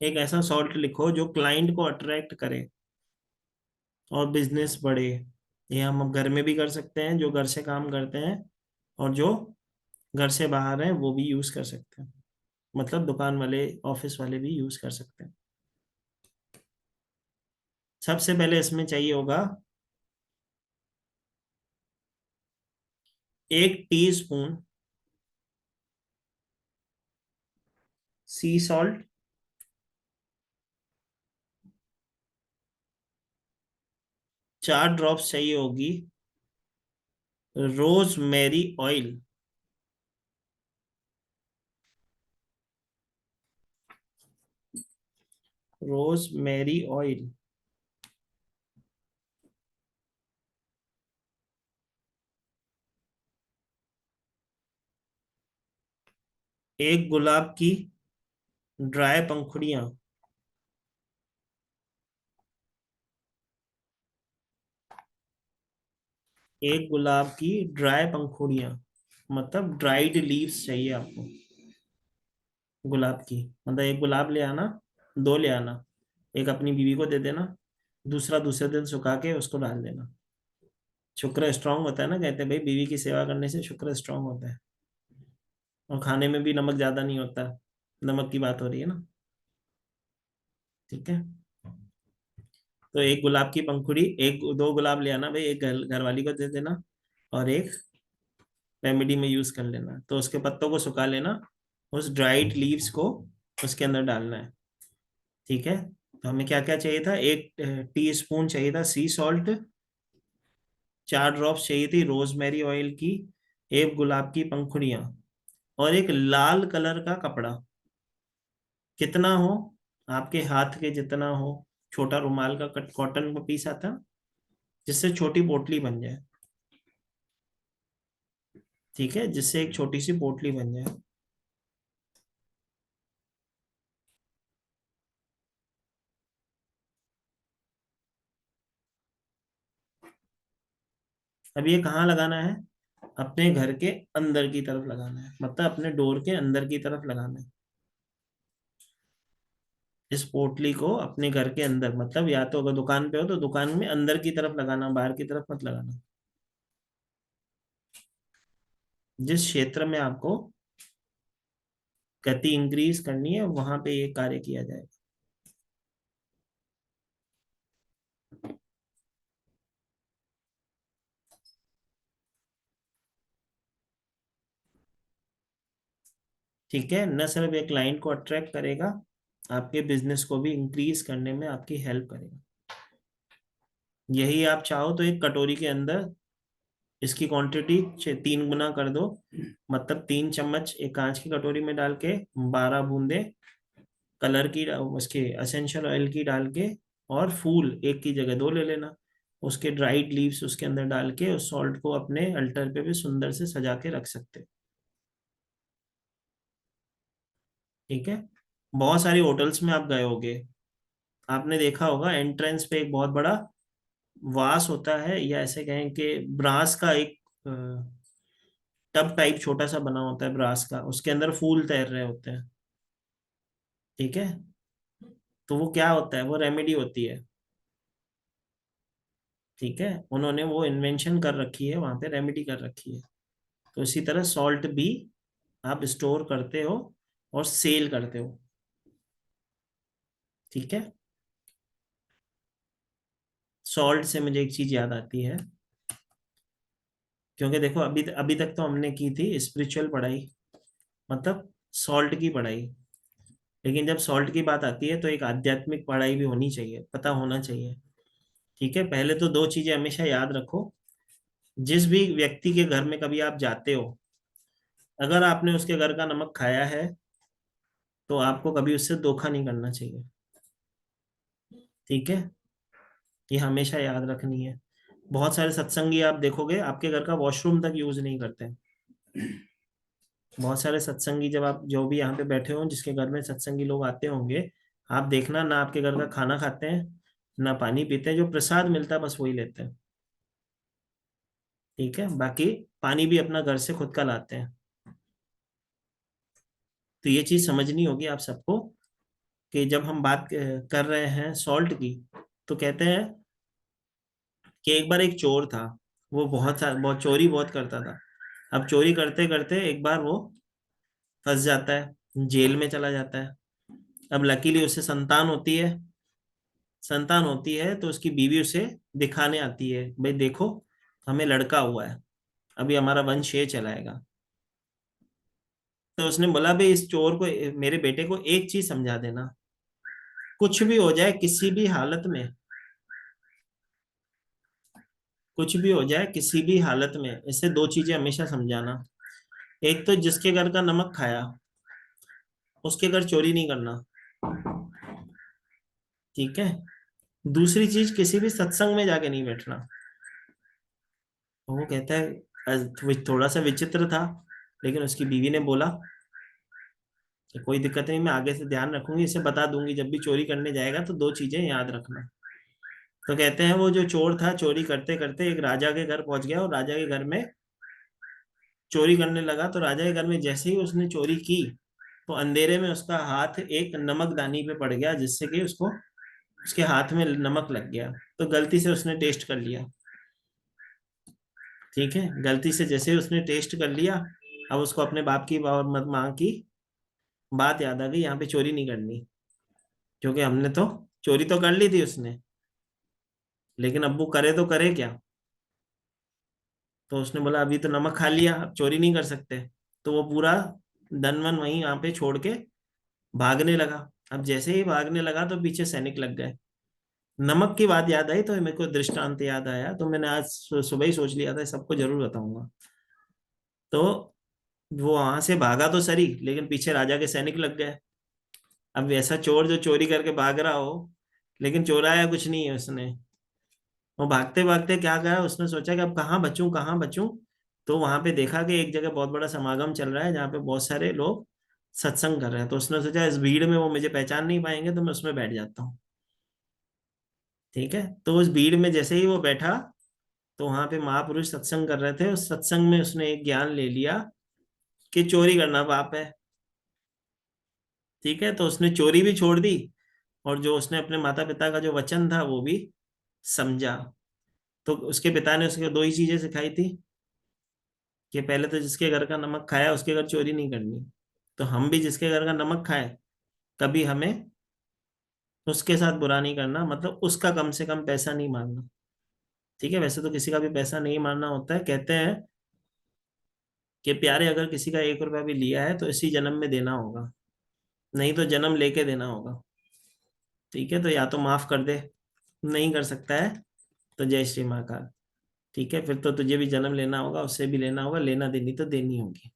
एक ऐसा सॉल्ट लिखो जो क्लाइंट को अट्रैक्ट करे और बिजनेस बढ़े। ये हम घर में भी कर सकते हैं, जो घर से काम करते हैं, और जो घर से बाहर हैं वो भी यूज कर सकते हैं। मतलब दुकान वाले, ऑफिस वाले भी यूज कर सकते हैं। सबसे पहले इसमें चाहिए होगा 1 टीस्पून सी सॉल्ट, 4 ड्रॉप्स चाहिए होगी रोज मैरी ऑयल, रोज मैरी ऑयल, 1 गुलाब की ड्राई पंखुड़ियां, 1 गुलाब की ड्राई पंखुड़ियां, मतलब ड्राइड लीव्स चाहिए आपको गुलाब की। मतलब 1 गुलाब ले आना, 2 ले आना, एक अपनी बीवी को दे देना, दूसरा दूसरे दिन सुखा के उसको डाल देना। शुक्र स्ट्रांग होता है ना, कहते हैं भाई बीवी की सेवा करने से शुक्र स्ट्रांग होता है। और खाने में भी नमक ज्यादा नहीं होता, नमक की बात हो रही है ना। ठीक है, तो 1 गुलाब की पंखुड़ी, 1 2 गुलाब ले आना भाई, एक घर वाली को दे देना और एक रेमेडी में यूज कर लेना। तो उसके पत्तों को सुखा लेना, उस ड्राइड लीव्स को उसके अंदर डालना है। ठीक है, तो हमें क्या क्या चाहिए था, 1 टीस्पून चाहिए था सी सॉल्ट, 4 ड्रॉप्स चाहिए थी रोजमेरी ऑयल की, 1 गुलाब की पंखुड़ियां, और एक लाल कलर का कपड़ा। कितना हो, आपके हाथ के जितना हो, छोटा रुमाल का कट कॉटन का पीस आता, जिससे छोटी पोटली बन जाए। ठीक है, जिससे एक छोटी सी पोटली बन जाए। अब ये कहाँ लगाना है, अपने घर के अंदर की तरफ लगाना है, मतलब अपने डोर के अंदर की तरफ लगाना है। इस पोटली को अपने घर के अंदर, मतलब या तो अगर दुकान पे हो तो दुकान में अंदर की तरफ लगाना, बाहर की तरफ मत लगाना। जिस क्षेत्र में आपको गति इंक्रीज करनी है वहां पे ये कार्य किया जाएगा। ठीक है, न सिर्फ एक क्लाइंट को अट्रैक्ट करेगा, आपके बिजनेस को भी इंक्रीज करने में आपकी हेल्प करेगा। यही आप चाहो तो एक कटोरी के अंदर इसकी क्वांटिटी 3 गुना कर दो, मतलब 3 चम्मच एक कांच की कटोरी में डाल के 12 बूंदे कलर की उसके एसेंशियल ऑयल की डाल के, और फूल एक की जगह 2 ले लेना, उसके ड्राइड लीव्स उसके अंदर डाल के उस सॉल्ट को अपने अल्टर पे भी सुंदर से सजा के रख सकते हो। ठीक है, बहुत सारी होटल्स में आप गए होगे, आपने देखा होगा एंट्रेंस पे एक बहुत बड़ा वास होता है, या ऐसे कहें कि ब्रास का एक टब टाइप छोटा सा बना होता है ब्रास का, उसके अंदर फूल तैर रहे होते हैं। ठीक है, तो वो क्या होता है, वो रेमेडी होती है। ठीक है, उन्होंने वो इन्वेंशन कर रखी है, वहां पे रेमेडी कर रखी है। तो इसी तरह सॉल्ट भी आप स्टोर करते हो और सेल करते हो। ठीक है, सॉल्ट से मुझे एक चीज याद आती है, क्योंकि देखो अभी अभी तक तो हमने की थी स्पिरिचुअल पढ़ाई, मतलब सॉल्ट की पढ़ाई, लेकिन जब सॉल्ट की बात आती है तो एक आध्यात्मिक पढ़ाई भी होनी चाहिए, पता होना चाहिए। ठीक है, पहले तो 2 चीजें हमेशा याद रखो। जिस भी व्यक्ति के घर में कभी आप जाते हो, अगर आपने उसके घर का नमक खाया है तो आपको कभी उससे धोखा नहीं करना चाहिए। ठीक है, ये हमेशा याद रखनी है। बहुत सारे सत्संगी आप देखोगे आपके घर का वॉशरूम तक यूज नहीं करते हैं। बहुत सारे सत्संगी, जब आप जो भी यहाँ पे बैठे हो जिसके घर में सत्संगी लोग आते होंगे, आप देखना ना आपके घर का खाना खाते हैं ना पानी पीते हैं, जो प्रसाद मिलता है बस वही लेते हैं। ठीक है, बाकी पानी भी अपना घर से खुद का लाते हैं। तो ये चीज समझनी होगी आप सबको कि जब हम बात कर रहे हैं सॉल्ट की, तो कहते हैं कि एक बार एक चोर था, वो बहुत चोरी बहुत करता था। अब चोरी करते करते एक बार वो फंस जाता है, जेल में चला जाता है। अब लकीली उसे संतान होती है, तो उसकी बीवी उसे दिखाने आती है, भाई देखो हमें लड़का हुआ है, अभी हमारा वंश ये चलाएगा। तो उसने बोला भाई इस चोर को, मेरे बेटे को एक चीज समझा देना, कुछ भी हो जाए किसी भी हालत में, कुछ भी हो जाए किसी भी हालत में, इसे दो चीजें हमेशा समझाना। एक तो जिसके घर का नमक खाया उसके घर चोरी नहीं करना, ठीक है। दूसरी चीज, किसी भी सत्संग में जाके नहीं बैठना। वो कहता है वो थोड़ा सा विचित्र था, लेकिन उसकी बीवी ने बोला कि कोई दिक्कत नहीं, मैं आगे से ध्यान रखूंगी, इसे बता दूंगी जब भी चोरी करने जाएगा तो दो चीजें याद रखना। तो कहते हैं वो जो चोर था, चोरी करते करते एक राजा के घर पहुंच गया और राजा के घर में चोरी करने लगा। तो राजा के घर में जैसे ही उसने चोरी की, तो अंधेरे में उसका हाथ एक नमकदानी पे पड़ गया, जिससे कि उसको उसके हाथ में नमक लग गया। तो गलती से उसने टेस्ट कर लिया, ठीक है, गलती से जैसे ही उसने टेस्ट कर लिया, अब उसको अपने बाप की और माँ की बात याद आ गई, यहाँ पे चोरी नहीं करनी, क्योंकि हमने तो चोरी तो कर ली थी उसने, लेकिन अब्बू करे तो करे क्या। तो उसने बोला अभी तो नमक खा लिया, अब चोरी नहीं कर सकते। तो वो पूरा धन वन वहीं यहाँ पे छोड़ के भागने लगा। अब जैसे ही भागने लगा तो पीछे सैनिक लग गए। नमक की बात याद आई तो मेरे को दृष्टांत याद आया, तो मैंने आज सुबह ही सोच लिया था सबको जरूर बताऊंगा। तो वो वहां से भागा तो सही, लेकिन पीछे राजा के सैनिक लग गए। अब ऐसा चोर जो चोरी करके भाग रहा हो, लेकिन चोराया कुछ नहीं है उसने। वो भागते भागते क्या करा, उसने सोचा कि अब कहाँ बचूं कहाँ बचूं। तो वहां पे देखा कि एक जगह बहुत बड़ा समागम चल रहा है, जहाँ पे बहुत सारे लोग सत्संग कर रहे हैं। तो उसने सोचा इस भीड़ में वो मुझे पहचान नहीं पाएंगे, तो मैं उसमें बैठ जाता हूँ, ठीक है। तो उस भीड़ में जैसे ही वो बैठा, तो वहां पे महापुरुष सत्संग कर रहे थे। उस सत्संग में उसने एक ज्ञान ले लिया कि चोरी करना पाप है, ठीक है। तो उसने चोरी भी छोड़ दी, और जो उसने अपने माता पिता का जो वचन था वो भी समझा। तो उसके पिता ने उसको दो ही चीजें सिखाई थी कि पहले तो जिसके घर का नमक खाया उसके घर चोरी नहीं करनी। तो हम भी जिसके घर का नमक खाए, कभी हमें उसके साथ बुरा नहीं करना, मतलब उसका कम से कम पैसा नहीं मांगना, ठीक है। वैसे तो किसी का भी पैसा नहीं मानना होता है। कहते हैं कि प्यारे अगर किसी का 1 रुपया भी लिया है तो इसी जन्म में देना होगा, नहीं तो जन्म लेके देना होगा, ठीक है। तो या तो माफ कर दे, नहीं कर सकता है तो जय श्री महाकाल, ठीक है। फिर तो तुझे भी जन्म लेना होगा, उससे भी लेना होगा, लेना देनी तो देनी होगी,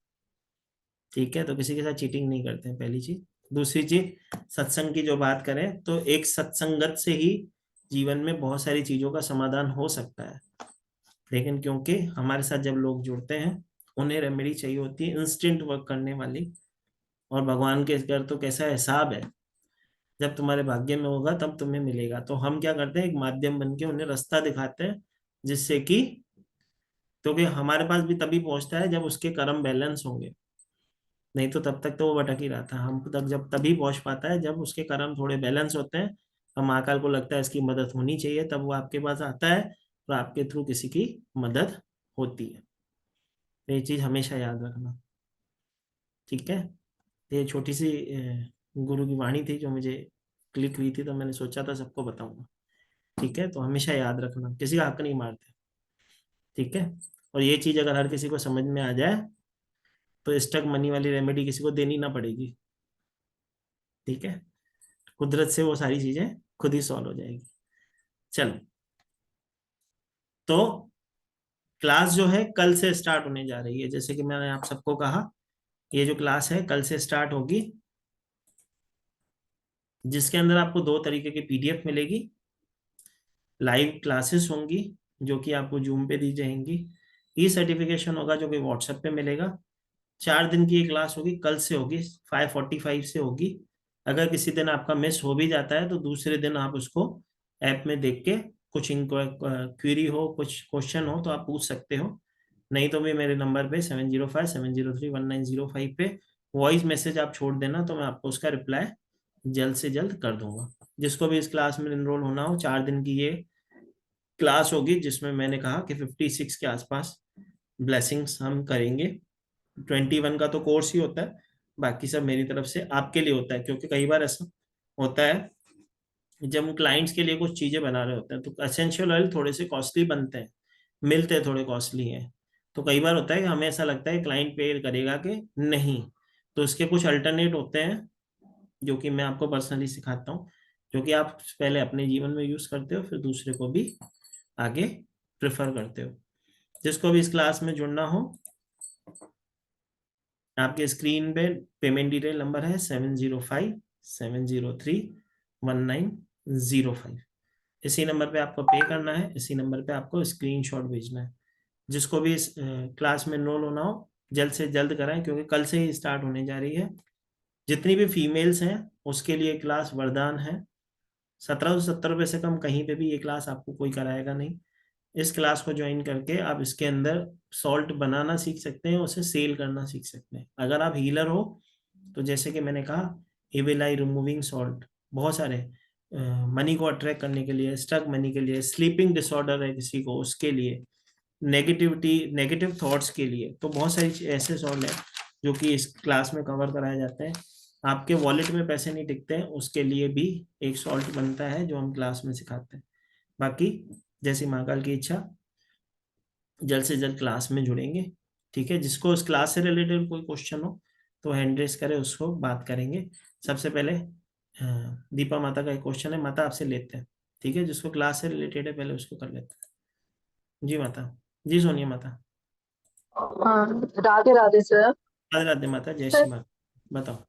ठीक है। तो किसी के साथ चीटिंग नहीं करते हैं, पहली चीज। दूसरी चीज, सत्संग की जो बात करें तो एक सत्संगत से ही जीवन में बहुत सारी चीजों का समाधान हो सकता है। लेकिन क्योंकि हमारे साथ जब लोग जुड़ते हैं, उन्हें रेमेडी चाहिए होती है इंस्टेंट वर्क करने वाली। और भगवान के घर तो कैसा हिसाब है, जब तुम्हारे भाग्य में होगा तब तुम्हें मिलेगा। तो हम क्या करते हैं, एक माध्यम बन के उन्हें रास्ता दिखाते हैं, जिससे कि, क्योंकि हमारे पास भी तभी पहुंचता है जब उसके कर्म बैलेंस होंगे, नहीं तो तब तक तो वो भटक ही रहा था। हम तक जब तभी पहुंच पाता है जब उसके कर्म थोड़े बैलेंस होते हैं। हम महाकाल को लगता है इसकी मदद होनी चाहिए, तब वो आपके पास आता है और आपके थ्रू किसी की मदद होती है। तो ये चीज हमेशा याद रखना, ठीक है। ये छोटी सी गुरु की वाणी थी जो मुझे क्लिक हुई थी, तो मैंने सोचा था सबको बताऊंगा, ठीक है। तो हमेशा याद रखना, किसी का हक नहीं मारते, ठीक है। और ये चीज अगर हर किसी को समझ में आ जाए, तो स्टक मनी वाली रेमेडी किसी को देनी ना पड़ेगी, ठीक है। कुदरत से वो सारी चीजें खुद ही सॉल्व हो जाएगी। चलो, तो क्लास जो है कल से स्टार्ट होने जा रही है, जैसे कि मैंने आप सबको कहा, ये जो क्लास है कल से स्टार्ट होगी, जिसके अंदर आपको 2 तरीके की पीडीएफ मिलेगी। लाइव क्लासेस होंगी जो कि आपको जूम पे दी जाएंगी। ई सर्टिफिकेशन होगा जो कि व्हाट्सएप पे मिलेगा। 4 दिन की ये क्लास होगी, कल से होगी, 5:45 से होगी। अगर किसी दिन आपका मिस हो भी जाता है तो दूसरे दिन आप उसको ऐप में देख के कुछ क्वेरी हो, कुछ क्वेश्चन हो तो आप पूछ सकते हो। नहीं तो भी मेरे नंबर पे 7057031905 पे वॉइस मैसेज आप छोड़ देना, तो मैं आपको उसका रिप्लाई जल्द से जल्द कर दूंगा। जिसको भी इस क्लास में एनरोल होना हो, 4 दिन की ये क्लास होगी, जिसमें मैंने कहा कि 56 के आसपास ब्लेसिंग्स हम करेंगे। 21 का तो कोर्स ही होता है, बाकी सब मेरी तरफ से आपके लिए होता है। क्योंकि कई बार ऐसा होता है जब हम क्लाइंट्स के लिए कुछ चीजें बना रहे होते हैं, तो एसेंशियल ऑयल थोड़े से कॉस्टली बनते हैं, मिलते हैं थोड़े कॉस्टली हैं। तो कई बार होता है कि हमें ऐसा लगता है क्लाइंट पे करेगा कि नहीं, तो इसके कुछ अल्टरनेट होते हैं जो कि मैं आपको पर्सनली सिखाता हूँ, जो कि आप पहले अपने जीवन में यूज करते हो, फिर दूसरे को भी आगे प्रेफर करते हो। जिसको भी इस क्लास में जुड़ना हो, आपके स्क्रीन पे पेमेंट डिटेल नंबर है 7057031905। इसी नंबर पे आपको पे करना है, इसी नंबर पे आपको स्क्रीनशॉट भेजना है। जिसको भी इस क्लास में एनरोल होना हो, जल्द से जल्द कराएं, क्योंकि कल से ही स्टार्ट होने जा रही है। जितनी भी फीमेल्स हैं उसके लिए क्लास वरदान है। 1770 रुपये से कम कहीं पे भी ये क्लास आपको कोई कराएगा नहीं। इस क्लास को ज्वाइन करके आप इसके अंदर सॉल्ट बनाना सीख सकते हैं, उसे सेल करना सीख सकते हैं। अगर आप हीलर हो तो जैसे कि मैंने कहा, एविल आई रिमूविंग सॉल्ट, बहुत सारे मनी को अट्रैक्ट करने के लिए, स्टक मनी के लिए, स्लीपिंग डिसऑर्डर है किसी को उसके लिए, नेगेटिविटी नेगेटिव थॉट्स के लिए, तो बहुत सारी ऐसे सॉल्ट है जो कि इस क्लास में कवर कराए जाते हैं। आपके वॉलेट में पैसे नहीं टिकते हैं, उसके लिए भी एक सॉल्ट बनता है जो हम क्लास में सिखाते हैं। बाकी जैसी महाकाल की इच्छा, जल्द से जल्द क्लास में जुड़ेंगे। ठीक है, जिसको उस क्लास से रिलेटेड कोई क्वेश्चन हो तो हैंड रेस करे, उसको बात करेंगे। सबसे पहले दीपा माता का एक क्वेश्चन है, माता आपसे लेते हैं। ठीक है, जिसको क्लास से रिलेटेड है पहले उसको कर लेते हैं। जी माता। जी सोनिया माता। राधे राधे सर। राधे राधे माता, जय सर श्री माता। बताओ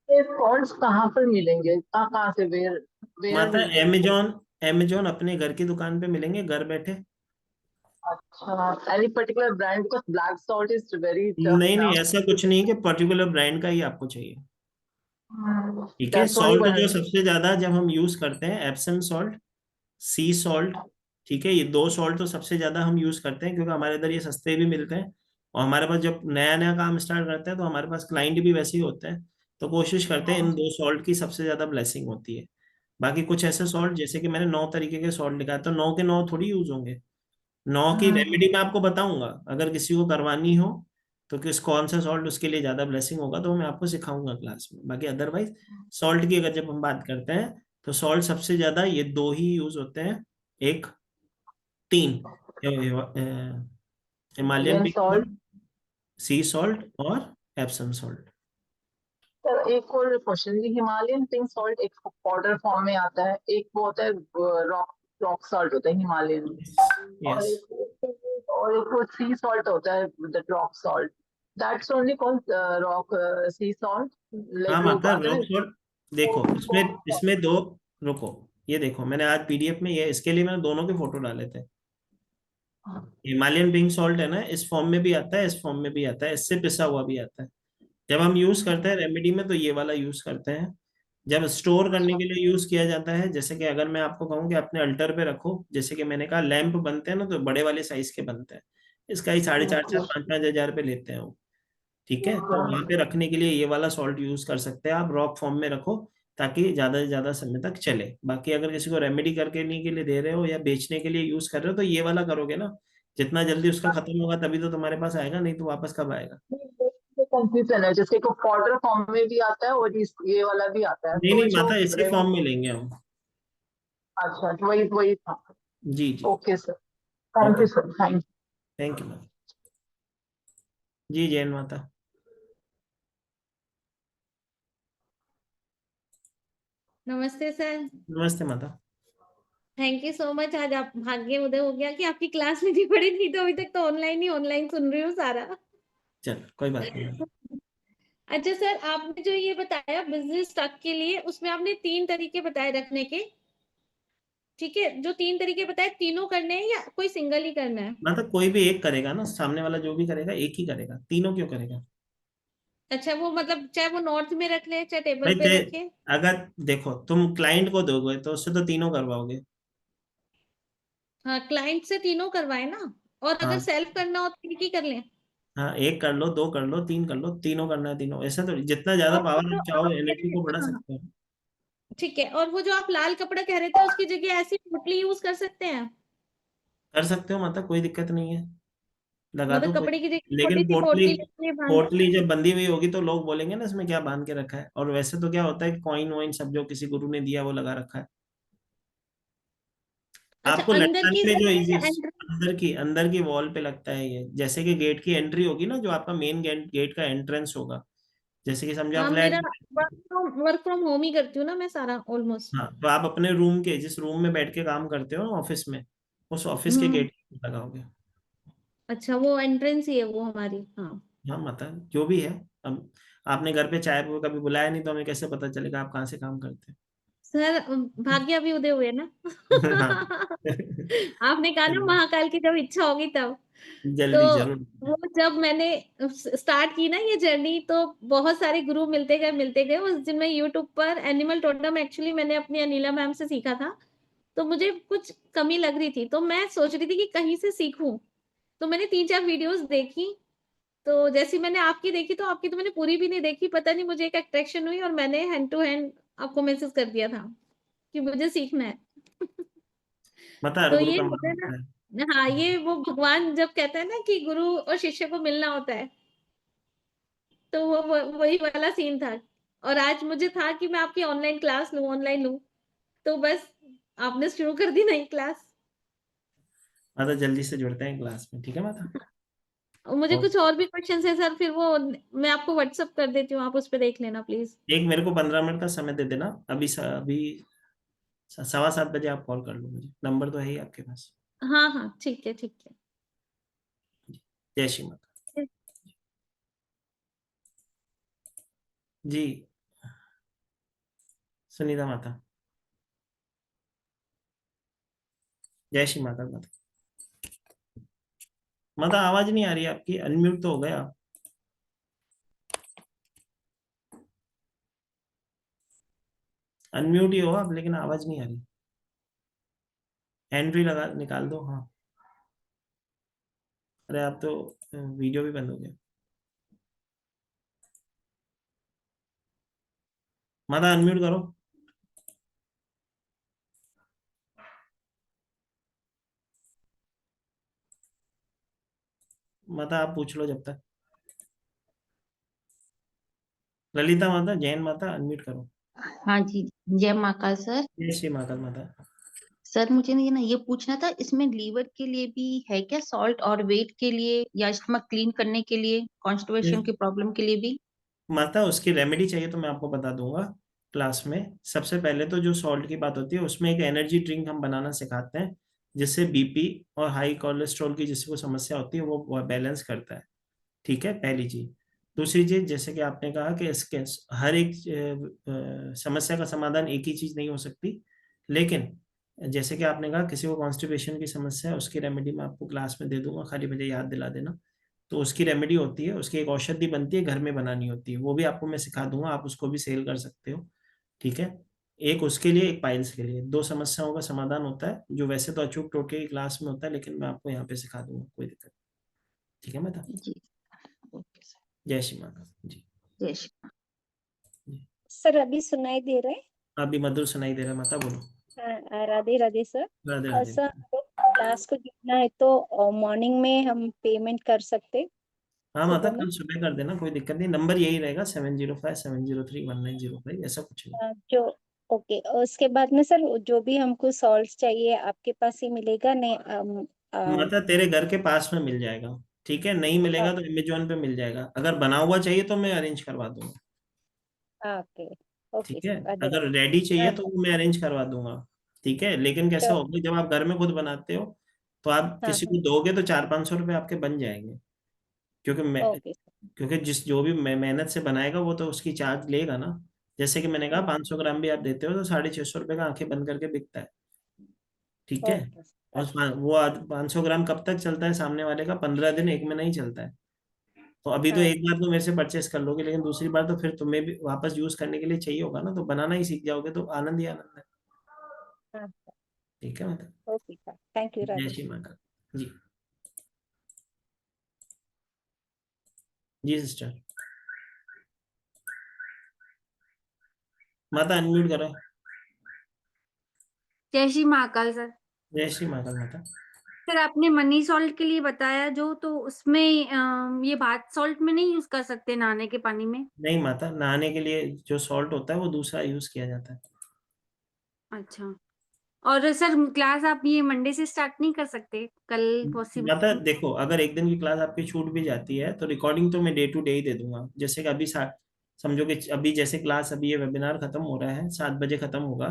ये फॉन्ट्स कहाँ पर मिलेंगे, कहाँ कहाँ से, वेयर वेयर माता। Will be? अमेजोन अपने घर की दुकान पे मिलेंगे, घर बैठे। अच्छा, any particular brand, because black salt is very tough नहीं नहीं, नाउ। ऐसा कुछ नहीं है कि पर्टिकुलर ब्रांड का ही आपको चाहिए। ठीक है, दैट्स ओनली सॉल्ट जो वन। सबसे ज्यादा जब हम यूज करते हैं, एप्सम सॉल्ट, सी सॉल्ट। ठीक है, ये 2 सॉल्ट तो सबसे ज्यादा हम यूज करते हैं, क्योंकि हमारे इधर ये सस्ते भी मिलते हैं। और हमारे पास जब नया नया काम स्टार्ट करते हैं तो हमारे पास क्लाइंट भी वैसे ही होते हैं, तो कोशिश करते हैं इन 2 सॉल्ट की सबसे ज्यादा ब्लेसिंग होती है। बाकी कुछ ऐसे सॉल्ट, जैसे कि मैंने 9 तरीके के सॉल्ट लिखा है, तो 9 के 9 थोड़ी यूज होंगे। 9 की रेमेडी मैं आपको बताऊंगा, अगर किसी को करवानी हो तो किस कौन सा सॉल्ट उसके लिए ज्यादा ब्लेसिंग होगा, तो मैं आपको सिखाऊंगा क्लास में। बाकी अदरवाइज सॉल्ट की अगर जब हम बात करते हैं, तो सॉल्ट सबसे ज्यादा ये 2 ही यूज होते हैं। एक, 3, Himalayan Indian pink salt. Salt, सी सॉल्ट और एप्सम सॉल्ट। सर एक और क्वेश्चन, ये हिमालयन पिंक सॉल्ट एक पाउडर फॉर्म में आता है, एक वो होता है रॉक रॉक सॉल्ट होता है हिमालयन, और यस। एक वो सी सॉल्ट होता है, the rock salt. That's only called rock C salt, हाँ लाइक वो माता, आता रॉक है। सॉल्ट देखो, इसमें इसमें 2, रुको, ये देखो मैंने आज पीडीएफ में, ये इसके लिए मैंने दोनों के फोटो डाले थे। हिमालयन पिंक सॉल्ट है ना, इस फॉर्म में भी आता है, इस फॉर्म में भी आता है, इससे पिसा हुआ भी आता है। जब हम यूज करते हैं रेमेडी में तो ये वाला यूज करते हैं। जब स्टोर करने के लिए यूज किया जाता है, जैसे कि अगर मैं आपको कहूँ कि अपने अल्टर पे रखो, जैसे कि मैंने कहा लैंप बनते हैं ना, तो बड़े वाले साइज के बनते हैं, इसका ही 4,500 5,000 5,000 रुपये लेते हैं वो। ठीक है, तो वहां पे रखने के लिए ये वाला सॉल्ट यूज कर सकते हैं आप, रॉक फॉर्म में रखो, ताकि ज्यादा से ज्यादा समय तक चले। बाकी अगर किसी को रेमेडी करके के लिए दे रहे हो या बेचने के लिए यूज कर रहे हो, तो ये वाला करोगे ना, जितना जल्दी उसका खत्म होगा तभी तो तुम्हारे पास आएगा, नहीं तो वापस कब आएगा। कंफ्यूजन है, जैसे को पाउडर फॉर्म में भी आता है और ये वाला भी आता है, नहीं तो नहीं जो माता, इसी फॉर्म में लेंगे हम। अच्छा, वही वही था। जी जी। Okay sir, thank okay, you sir, thank thank you ma'am. जी जैन माता। नमस्ते सर। नमस्ते माता। Thank you so much. आज आप भाग्य उदय हो गया कि आपकी क्लास लेनी पड़ी, थी तो अभी तक तो ऑनलाइन सुन रही हूँ सारा। चलो कोई बात नहीं मैम। अच्छा सर, आपने जो ये बताया बिजनेस स्टॉक के लिए, उसमें आपने 3 तरीके बताए रखने के। ठीक है, जो 3 तरीके बताए, तीनों करने हैं या कोई सिंगल ही करना है? माता कोई भी एक करेगा ना, सामने वाला जो भी करेगा एक ही करेगा, तीनों क्यों करेगा। अच्छा, वो मतलब चाहे वो नॉर्थ में रख ले चाहे टेबल भाई पे रखे। अगर देखो तुम क्लाइंट को दोगे तो उससे तो तीनों करवाओगे। हाँ, क्लाइंट से तीनों करवाए ना, और अगर हाँ, सेल्फ करना हो तो एक ही कर लें। हाँ, एक कर लो, दो कर लो, तीन कर लो, तीनों करना है तीनों, ऐसा तो जितना ज्यादा और वो पावर जो आप चाहो आप कह एनर्जी को बढ़ा रहे हाँ, सकते हो। ठीक है, और वो जो आप लाल कपड़ा कह रहे थे उसकी जगह ऐसी पोटली यूज कर सकते हैं? कर सकते हो माता, कोई दिक्कत नहीं है, लगा दो मतलब कोई। कपड़े की जगह छोटी लेकिन सी पोटली, पोटली लेके बांध पोटली जब बंधी हुई होगी तो लोग बोलेंगे ना इसमें क्या बांध के रखा है, और वैसे तो क्या होता है कि कॉइन वॉइन सब जो किसी गुरु ने दिया वो लगा रखा है। अच्छा, आपको अंदर लटकाने की में जो सर इजी, या एंट्री? अंदर की वॉल पे लगता है ये, जैसे कि गेट की एंट्री होगी ना, जो आपका मेन गेट का एंट्रेंस होगा, जैसे कि समझो आप हाँ, फ्लैट। मेरा वर्क फ्रॉम होम ही करती हूँ ना मैं सारा ऑलमोस्ट। हाँ, तो आप अपने रूम के, जिस रूम में बैठ के काम करते हो ना ऑफिस में, उस ऑफिस के हम्म। गेट लगाओगे। अच्छा, वो एंट्रेंस ही है वो हमारी, हाँ। हाँ माता, जो भी है। अब आपने घर पे चाय को कभी बुलाया नहीं तो हमें कैसे पता चलेगा आप कहाँ से काम करते सर भाग्य अभी उदय हुए ना। हो। हाँ। आपने कहा ना महाकाल की जब इच्छा होगी तब। तो जल्दी जरूर। वो जब मैंने स्टार्ट की ना ये जर्नी, तो बहुत सारे गुरु मिलते गए। उस दिन मैं यूट्यूब पर एनिमल टोटम एक्चुअली मैंने अपनी अनिला मैम से सीखा था। तो मुझे कुछ कमी लग रही थी, तो मैं सोच रही थी कि कहीं से सीखूं। तो मैंने 3-4 वीडियोस देखी। तो जैसी मैंने आपकी देखी, तो आपकी तो मैंने पूरी भी नहीं देखी, पता नहीं मुझे एक अट्रैक्शन हुई और मैंने हैंड टू हैंड आपको मैसेज कर दिया था कि मुझे सीखना है। माता हर तो गुरु ये का होता मान है होता है। ना, हाँ, ये वो भगवान जब कहता है ना कि गुरु और शिष्य को मिलना होता है, तो वो वही वाला सीन था। और आज मुझे था कि मैं आपकी ऑनलाइन क्लास लूं, ऑनलाइन लूं, तो बस आपने शुरू कर दी नई क्लास। माता जल्दी से जुड़ते हैं क्लास में, ठीक है माता। और मुझे और कुछ और भी क्वेश्चन है सर, फिर वो मैं आपको व्हाट्सअप कर देती हूँ, आप उस पर देख लेना प्लीज। एक मेरे को 15 मिनट का समय दे देना, अभी अभी 7:15 बजे आप कॉल कर लो मुझे, नंबर तो है ही आपके पास। हाँ हाँ, ठीक है, ठीक है। जय श्री माता। जी, सुनीता माता। जय श्री माता माता। माता आवाज नहीं आ रही आपकी, अनम्यूट तो हो गया आप। अनम्यूट ही हो आप, लेकिन आवाज नहीं आ रही। हैंड फ्री लगा निकाल दो, हाँ। अरे आप तो वीडियो भी बंद हो गया। माता अनम्यूट करो। माता आप पूछ लो जब तक। ललिता माता, जैन माता, अनम्यूट करो। हाँ जी। जय महाकाल सर। जय श्री माता माता। सर मुझे ये पूछना था, इसमें लीवर के लिए भी है क्या सॉल्ट, और वेट के लिए या स्टमक क्लीन करने के लिए, कॉन्स्टिपेशन की प्रॉब्लम के लिए भी? माता उसकी रेमेडी चाहिए तो मैं आपको बता दूंगा क्लास में। सबसे पहले तो जो सॉल्ट की बात होती है, उसमें एक एनर्जी ड्रिंक हम बनाना सिखाते हैं, जिससे बीपी और हाई कोलेस्ट्रॉल की जिसको समस्या होती है वो बैलेंस करता है। ठीक है, पहली चीज। दूसरी चीज, जैसे कि आपने कहा कि इसके हर एक समस्या का समाधान एक ही चीज नहीं हो सकती, लेकिन जैसे कि आपने कहा किसी को कॉन्स्टिपेशन की समस्या है, उसकी रेमेडी मैं आपको क्लास में दे दूंगा, खाली मुझे याद दिला देना। तो उसकी रेमेडी होती है, उसकी एक औषधि बनती है, घर में बनानी होती है, वो भी आपको मैं सिखा दूंगा, आप उसको भी सेल कर सकते हो। ठीक है। एक उसके लिए, एक पाइल्स के लिए, दो समस्याओं का समाधान होता है, जो वैसे तो अचूक टोटके की क्लास में होता है, लेकिन मैं आपको यहाँ पे सिखा दूंगा, कोई दिक्कत नहीं। ठीक है माता। जी। Okay sir. जय श्री माता जी। जय श्री। जी। सर अभी सुनाई दे रहा है? अभी मधुर सुनाई दे रहा है माता, बोलो। राधे राधे सर। राधे राधे। सर हमको क्लास को जुड़ना है तो मॉर्निंग में हम पेमेंट कर सकते हाँ माता, सुबह में? कल सुबह कर देना, कोई दिक्कत नहीं, नंबर यही रहेगा 7057031905, ऐसा कुछ नहीं। जो ओके, उसके बाद में सर जो भी हमको सॉल्ट चाहिए आपके पास ही मिलेगा नहीं? माता तेरे घर के पास में मिल जाएगा। ठीक है, नहीं मिलेगा तो अमेजोन पे मिल जाएगा, अगर बना हुआ चाहिए तो मैं अरेंज करवा दूंगा। ओके ओके ठीक है, सर, राधे अगर राधे। रेडी चाहिए तो हाँ वो मैं अरेंज करवा दूंगा। ठीक है, लेकिन कैसा sure, होगा, जब आप घर में खुद बनाते हो तो आप हाँ किसी हाँ को दोगे तो 400-500 रुपये आपके बन जाएंगे, क्योंकि मैं, ओके सर। क्योंकि जिस जो भी मेहनत से बनाएगा वो तो उसकी चार्ज लेगा ना। जैसे कि मैंने कहा 500 ग्राम भी आप देते हो तो 650 रुपये का आंखें बंद करके बिकता है। ठीक है। ओके और सर। वो आज 500 ग्राम कब तक चलता है सामने वाले का, 15 दिन, एक महीना ही चलता है। तो अभी तो हाँ एक बार तो मेरे से परचेस कर लोगे, लेकिन दूसरी बार तो फिर तुम्हें भी वापस यूज करने के लिए चाहिए होगा ना, तो बनाना ही सीख जाओगे तो आनंद ही आनंद है। हाँ ठीक है मतलब। ओके सर, थैंक यू जय राधे। श्री माता जी। जी सिस्टर। माता अनम्यूट करो। जय श्री महाकाल सर। जय श्री महाकाल माता। सर आपने मनी सॉल्ट के लिए बताया जो, तो उसमें ये बाथ सॉल्ट में नहीं यूज कर सकते नहाने के पानी में? नहीं माता, नहाने के लिए जो सॉल्ट होता है वो दूसरा यूज किया जाता है। अच्छा। और सर क्लास आप ये मंडे से स्टार्ट नहीं कर सकते? कल पॉसिबल? माता देखो, अगर एक दिन की क्लास आपकी छूट भी जाती है तो रिकॉर्डिंग तो मैं डे टू डे ही दे दूंगा। जैसे कि अभी समझो कि अभी जैसे क्लास, अभी ये वेबिनार खत्म हो रहा है, 7 बजे खत्म होगा,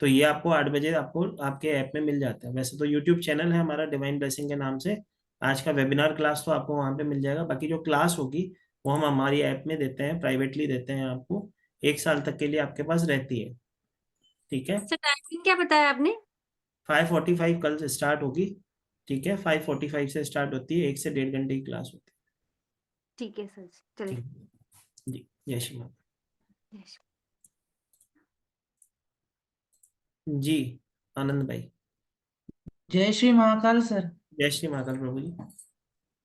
तो ये आपको 8 बजे आपको आपके ऐप में मिल जाता है। वैसे तो यूट्यूब चैनल है हमारा डिवाइन ब्लेसिंग के नाम से, आज का वेबिनार क्लास तो आपको वहां पे मिल जाएगा। बाकी जो क्लास होगी वो हम हमारी ऐप में देते हैं, प्राइवेटली देते हैं आपको, 1 साल तक के लिए आपके पास रहती है। ठीक है। सर टाइमिंग क्या बताया आपने? 5:45 कल से स्टार्ट होगी। ठीक है, 5:45 से स्टार्ट होती है, 1 से 1.5 घंटे की क्लास होती ठीक है सर, है। चलिए। ठीक है जी। जय श्री माता। जय श्री- जी आनंद भाई। जय श्री महाकाल सर। जय श्री महाकाल प्रभु जी।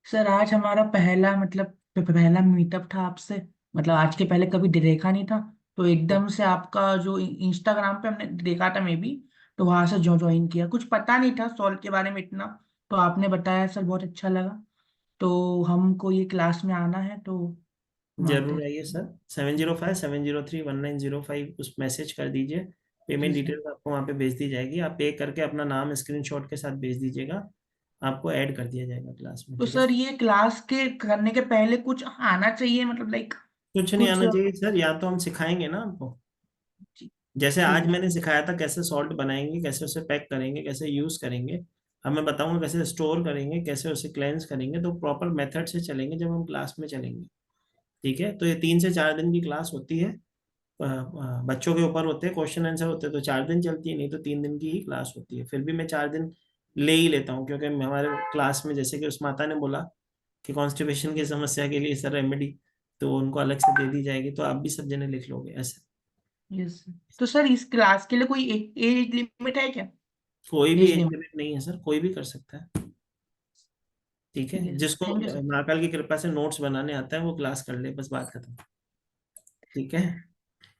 सर आज हमारा पहला मतलब पहला मीटअप था आपसे। मतलब आज के पहले कभी देखा नहीं था, तो एकदम से आपका जो इंस्टाग्राम पे हमने देखा था मे बी, तो वहां से जो ज्वाइन किया। कुछ पता नहीं था सॉल्व के बारे में इतना, तो आपने बताया सर, बहुत अच्छा लगा। तो हमको ये क्लास में आना है, तो हम आते जरूर हैं। आइए सर। 705-703-1905 उस मैसेज कर दीजिए। जी पेमेंट सर। डिटेल्स आपको वहाँ पे भेज दी जाएगी। आप पे करके अपना नाम स्क्रीनशॉट के साथ भेज दीजिएगा, आपको ऐड कर दिया जाएगा क्लास में। तो ठीक है सर सर? ये क्लास के करने के पहले कुछ आना चाहिए, मतलब लाइक कुछ नहीं कुछ? आना चाहिए सर, या तो हम सिखाएंगे ना आपको। जी, जैसे ठीक आज है। मैंने सिखाया था कैसे सॉल्ट बनाएंगे, कैसे उसे पैक करेंगे, कैसे यूज करेंगे। अब मैं बताऊंगा कैसे स्टोर करेंगे, कैसे उसे क्लेंस करेंगे। तो प्रॉपर मेथड से चलेंगे जब हम क्लास में चलेंगे। ठीक है, तो ये 3 से 4 दिन की क्लास होती है। बच्चों के ऊपर होते हैं, क्वेश्चन आंसर होते हैं तो 4 दिन चलती है, नहीं तो 3 दिन की ही क्लास होती है। फिर भी मैं 4 दिन ले ही लेता हूँ, क्योंकि हमारे क्लास में जैसे कि उस माता ने बोला कि कॉन्स्टिपेशन की समस्या के लिए सर रेमेडी तो उनको अलग से दे दी जाएगी, तो आप भी सब जने लिख लोगे ऐसे। यस। तो सर इस क्लास के लिए कोई एज लिमिट है क्या? कोई भी एज एज लिमिट? लिमिट नहीं है सर, कोई भी कर सकता है। ठीक है, ठीक है, जिसको थैंक यू सर। महाकाल की कृपा से नोट्स बनाने आता है वो क्लास कर ले, बस बात खत्म। ठीक है,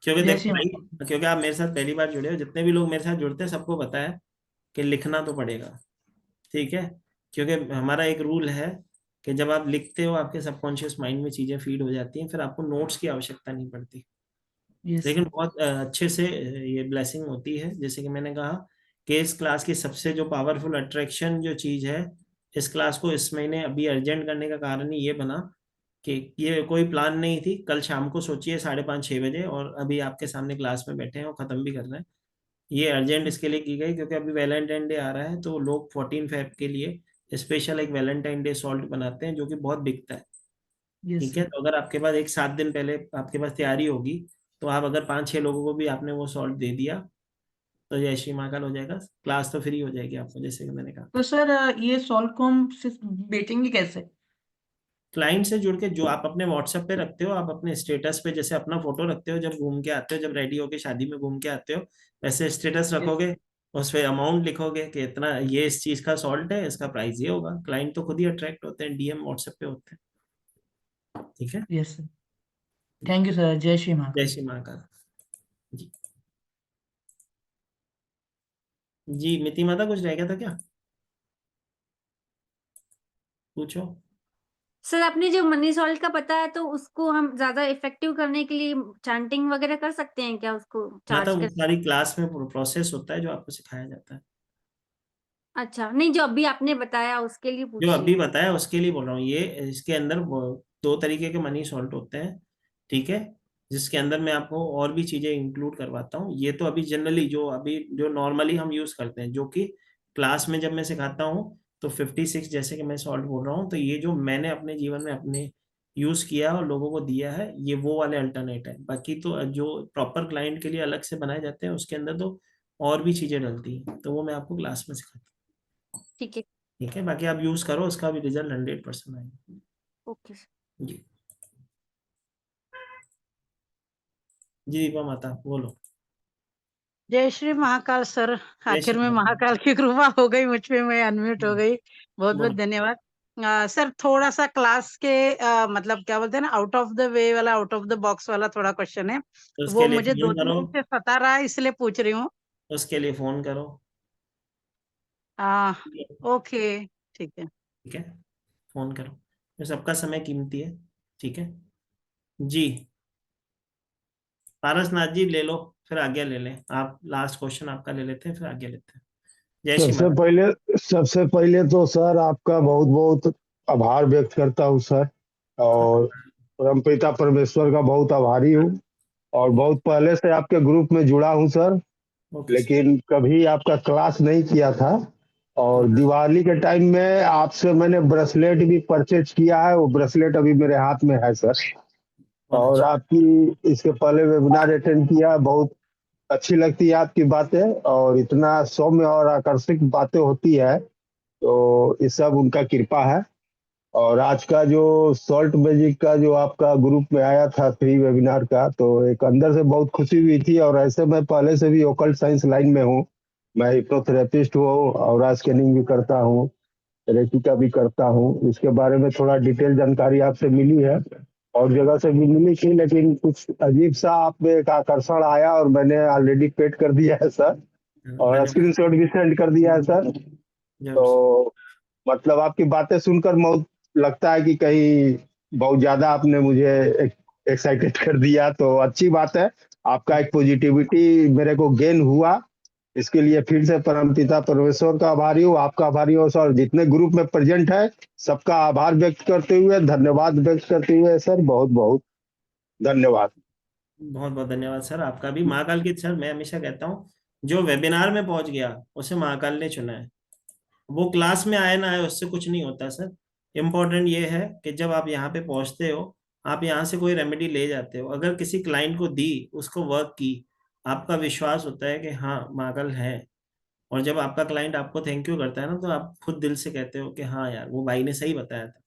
क्योंकि जय देखो श्री भाई, राम। क्योंकि आप मेरे साथ पहली बार जुड़े हो, जितने भी लोग मेरे साथ जुड़ते हैं सबको पता है कि लिखना तो पड़ेगा। ठीक है, क्योंकि हमारा एक रूल है कि जब आप लिखते हो आपके सबकॉन्शियस माइंड में चीजें फीड हो जाती हैं, फिर आपको नोट्स की आवश्यकता नहीं पड़ती। यस लेकिन सर। बहुत अच्छे से ये ब्लेसिंग होती है। जैसे कि मैंने कहा कि इस क्लास की सबसे जो पावरफुल अट्रैक्शन जो चीज है, इस क्लास को इस महीने अभी अर्जेंट करने का कारण ही ये बना कि ये कोई प्लान नहीं थी। कल शाम को सोचिए 5:30-6 बजे, और अभी आपके सामने क्लास में बैठे हैं और खत्म भी कर रहे हैं। ये अर्जेंट इसके लिए की गई क्योंकि अभी वैलेंटाइन डे आ रहा है, तो लोग 14 फेब के लिए स्पेशल एक वैलेंटाइन डे सॉल्ट बनाते हैं जो कि बहुत बिकता है। यस ठीक है, सर। तो अगर आपके पास एक 7 दिन पहले आपके पास तैयारी होगी, तो आप अगर 5-6 लोगों को भी आपने वो सॉल्ट दे दिया तो जय श्री महाकाल हो जाएगा। क्लास तो फ्री हो जाएगी आपको, जैसे कि मैंने कहा। तो सर ये सॉल्ट को हम सिर्फ बेचेंगे कैसे? क्लाइंट से जुड़ के जो आप अपने व्हाट्सएप पे रखते हो, आप अपने स्टेटस पे जैसे अपना फोटो रखते हो जब घूम के आते हो, जब रेडी होके शादी में घूम के आते हो, वैसे स्टेटस रखोगे, उस पे अमाउंट लिखोगे कि इतना ये इस चीज का सॉल्ट है, इसका प्राइस ये होगा। क्लाइंट तो खुद ही अट्रैक्ट होते हैं, डीएम व्हाट्सएप पे होते हैं। ठीक है। Yes sir. Thank you sir. जय श्री जय महाकाल। श्री महाकाल। जी। जी मिति माता, कुछ रह गया था क्या? पूछो। सर आपने जो मनी सॉल्ट का बताया, तो उसको हम ज्यादा इफेक्टिव करने के लिए चैंटिंग वगैरह कर सकते हैं क्या, उसको माता चार्ज वो कर? सारी क्लास में प्रोसेस होता है जो आपको सिखाया जाता है। अच्छा, नहीं जो अभी आपने बताया उसके लिए जो पूछ रही अभी हूँ। बताया उसके लिए बोल रहा हूँ। ये इसके अंदर 2 तरीके के मनी सॉल्ट होते हैं। ठीक है, जिसके अंदर मैं आपको और भी चीजें इंक्लूड करवाता हूँ। ये तो अभी जनरली जो नॉर्मली हम यूज करते हैं, जो कि क्लास में जब मैं सिखाता हूँ तो 56 जैसे कि मैं सॉल्ट बोल रहा हूँ, तो ये जो मैंने अपने जीवन में अपने यूज किया और लोगों को दिया है, ये वो वाले अल्टरनेट है। बाकी तो जो प्रॉपर क्लाइंट के लिए अलग से बनाए जाते हैं उसके अंदर तो और भी चीजें डलती हैं, तो वो मैं आपको क्लास में सिखाता हूँ। ठीक है। ठीक है, बाकी आप यूज करो, उसका भी रिजल्ट 100% आएगा। Okay sir. जी। जी दीपा माता बोलो। जय श्री महाकाल सर। जय आखिर श्री में महाकाल। महाकाल की कृपा हो गई मुझ पे, मैं अनम्यूट हो गई। बहुत बहुत बोलो। धन्यवाद। सर थोड़ा सा क्लास के मतलब क्या बोलते हैं ना, आउट ऑफ द वे वाला, आउट ऑफ द बॉक्स वाला थोड़ा क्वेश्चन है, तो उसके वो लिए मुझे फोन 2 दिन करो, से सता रहा है, इसलिए पूछ रही हूँ। उसके लिए फोन करो। ओके, ठीक है। ठीक है, फोन करो, तो सबका समय कीमती है। ठीक है जी। पारसनाथ जी ले लो, फिर आगे ले लें आप, लास्ट क्वेश्चन आपका ले लेते हैं, फिर आगे लेते हैं। जय श्री सबसे माता। पहले सबसे पहले तो सर आपका बहुत बहुत आभार व्यक्त करता हूँ सर, और परमपिता परमेश्वर का बहुत आभारी हूँ, और बहुत पहले से आपके ग्रुप में जुड़ा हूँ सर, ओके सर। लेकिन कभी आपका क्लास नहीं किया था। और दिवाली के टाइम में आपसे मैंने ब्रेसलेट भी परचेज किया है, वो ब्रेसलेट अभी मेरे हाथ में है सर। बहुत और अच्छा। आपकी इसके पहले वेबिनार अटेंड किया, बहुत अच्छी लगती है आपकी बातें, और इतना सौम्य और आकर्षक बातें होती है, तो ये सब उनका कृपा है। और आज का जो सॉल्ट मैजिक का जो आपका ग्रुप में आया था फ्री वेबिनार का, तो एक अंदर से बहुत खुशी हुई थी। और ऐसे मैं पहले से भी ओकल्ट साइंस लाइन में हूँ, मैं हिप्नोथेरेपिस्ट हूँ और स्कैनिंग भी करता हूँ, रेकी का भी करता हूँ। इसके बारे में थोड़ा डिटेल जानकारी आपसे मिली है, और जगह से भी मिली थी, लेकिन कुछ अजीब सा आप में एक आकर्षण आया, और मैंने ऑलरेडी पेड कर दिया है सर, और धन्यवाद। स्क्रीनशॉट भी सेंड कर दिया है सर। जरूर सर। तो मतलब आपकी बातें सुनकर बहुत लगता है कि कहीं बहुत ज्यादा आपने मुझे एक्साइटेड कर दिया, तो अच्छी बात है। आपका एक पॉजिटिविटी मेरे को गेन हुआ, इसके लिए फिर से परमपिता परमेश्वर का आभारी हूँ, आपका आभारी हूँ सर। जितने ग्रुप में प्रेजेंट है सबका आभार व्यक्त करते हुए, धन्यवाद व्यक्त करते हुए सर, बहुत बहुत धन्यवाद। बहुत बहुत धन्यवाद सर आपका भी। महाकाल की सर मैं हमेशा कहता हूँ, जो वेबिनार में पहुंच गया उसे महाकाल ने चुना है। वो क्लास में आए ना आए उससे कुछ नहीं होता सर। इम्पोर्टेंट ये है कि जब आप यहाँ पे पहुंचते हो, आप यहाँ से कोई रेमेडी ले जाते हो, अगर किसी क्लाइंट को दी, उसको वर्क की, आपका विश्वास होता है कि हाँ महाकाल है। और जब आपका क्लाइंट आपको थैंक यू करता है ना, तो आप खुद दिल से कहते हो कि हाँ यार वो भाई ने सही बताया था।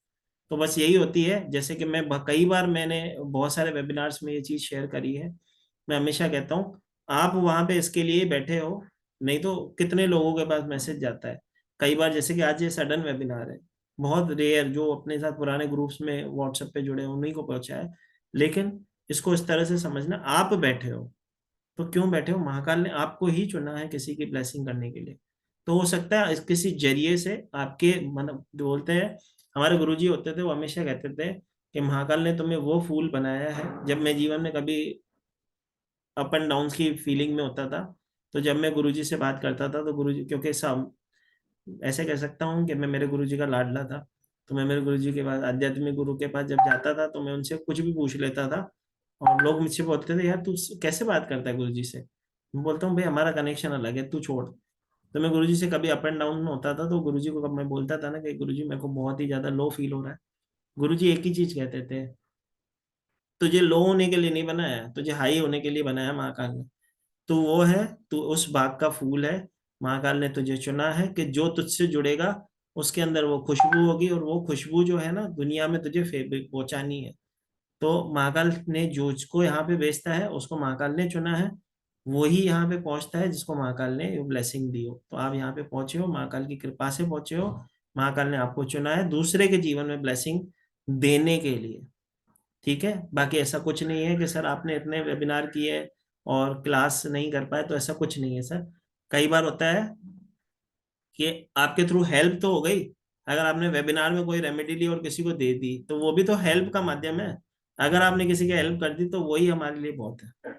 तो बस यही होती है। जैसे कि मैं कई बार मैंने बहुत सारे वेबिनार्स में ये चीज़ शेयर करी है। मैं हमेशा कहता हूँ, आप वहाँ पे इसके लिए बैठे हो, नहीं तो कितने लोगों के पास मैसेज जाता है। कई बार जैसे कि आज ये सडन वेबिनार है, बहुत रेयर जो अपने साथ पुराने ग्रुप्स में व्हाट्सएप पे जुड़े हैं उन्हीं को पहुंचा है। लेकिन इसको इस तरह से समझना, आप बैठे हो तो क्यों बैठे हो, महाकाल ने आपको ही चुना है किसी की ब्लेसिंग करने के लिए। तो हो सकता है किसी जरिए से आपके मतलब, जो बोलते हैं हमारे गुरुजी होते थे वो हमेशा कहते थे कि महाकाल ने तुम्हें वो फूल बनाया है। जब मैं जीवन में कभी अप एंड डाउन की फीलिंग में होता था, तो जब मैं गुरुजी से बात करता था तो गुरुजी, क्योंकि सब ऐसे कह सकता हूँ कि मैं मेरे गुरुजी का लाडला था, तो मैं मेरे गुरुजी के पास, आध्यात्मिक गुरु के पास जब जाता था तो मैं उनसे कुछ भी पूछ लेता था। और लोग मुझसे बोलते थे यार तू कैसे बात करता है गुरुजी से। मैं बोलता हूँ भाई हमारा कनेक्शन अलग है, तू छोड़। तो मैं गुरुजी से कभी अप एंड डाउन में होता था, तो गुरुजी को कब मैं बोलता था ना कि गुरुजी मेरे को बहुत ही ज्यादा लो फील हो रहा है, गुरुजी एक ही चीज कहते थे, तुझे लो होने के लिए नहीं बनाया, तुझे हाई होने के लिए बनाया महाकाल ने। तो वो है, तू उस बाग का फूल है। महाकाल ने तुझे चुना है कि जो तुझसे जुड़ेगा उसके अंदर वो खुशबू होगी, और वो खुशबू जो है ना दुनिया में तुझे पहुंचानी है। तो महाकाल ने जो उसको यहाँ पे भेजता है उसको महाकाल ने चुना है, वही यहाँ पे पहुंचता है जिसको महाकाल ने ब्लेसिंग दी हो। तो आप यहाँ पे पहुंचे हो, महाकाल की कृपा से पहुंचे हो। महाकाल ने आपको चुना है दूसरे के जीवन में ब्लेसिंग देने के लिए। ठीक है, बाकी ऐसा कुछ नहीं है कि सर आपने इतने वेबिनार किए और क्लास नहीं कर पाए, तो ऐसा कुछ नहीं है सर। कई बार होता है कि आपके थ्रू हेल्प तो हो गई, अगर आपने वेबिनार में कोई रेमेडी ली और किसी को दे दी तो वो भी तो हेल्प का माध्यम है। अगर आपने किसी की हेल्प कर दी तो वही हमारे लिए बहुत है।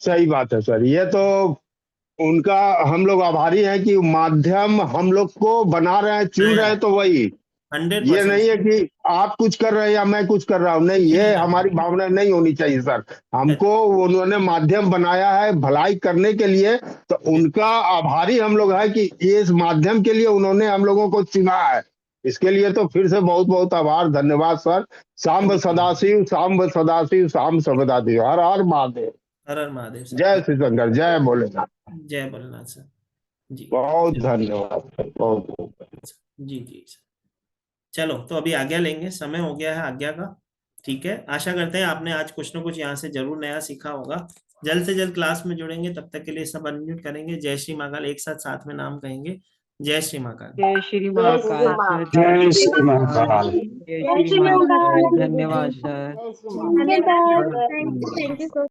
सही बात है सर, ये तो उनका हम लोग आभारी हैं कि माध्यम हम लोग को बना रहे हैं, चुन रहे हैं, तो वही, 100%। ये नहीं है कि आप कुछ कर रहे हैं या मैं कुछ कर रहा हूँ, नहीं, ये हमारी भावना नहीं होनी चाहिए सर। हमको उन्होंने माध्यम बनाया है भलाई करने के लिए, तो उनका आभारी हम लोग है कि इस माध्यम के लिए उन्होंने हम लोगों को चुना है। इसके लिए तो फिर से बहुत बहुत आभार, धन्यवाद सर। सांब सदाशिव, सांब सदाशिव, सांब सदाशिव, हर हर महादेव। हर हर महादेव सर। जय श्री शंकर, जय भोलेनाथ। जय भोलेनाथ सर। जी बहुत धन्यवाद सर, बहुत बहुत। जी जी सर। चलो तो अभी आज्ञा लेंगे, समय हो गया है आज्ञा का। ठीक है, आशा करते हैं आपने आज कुछ ना कुछ यहाँ से जरूर नया सीखा होगा। जल्द से जल्द क्लास में जुड़ेंगे, तब तक के लिए सब अनम्यूट करेंगे, जय श्री महाकाल एक साथ साथ में नाम कहेंगे। जय श्री महाकाल। जय श्री महाकाल सर। जय श्री महाकाल। जय श्री महाकाल। धन्यवाद सर। धन्यवाद। Thank you sir.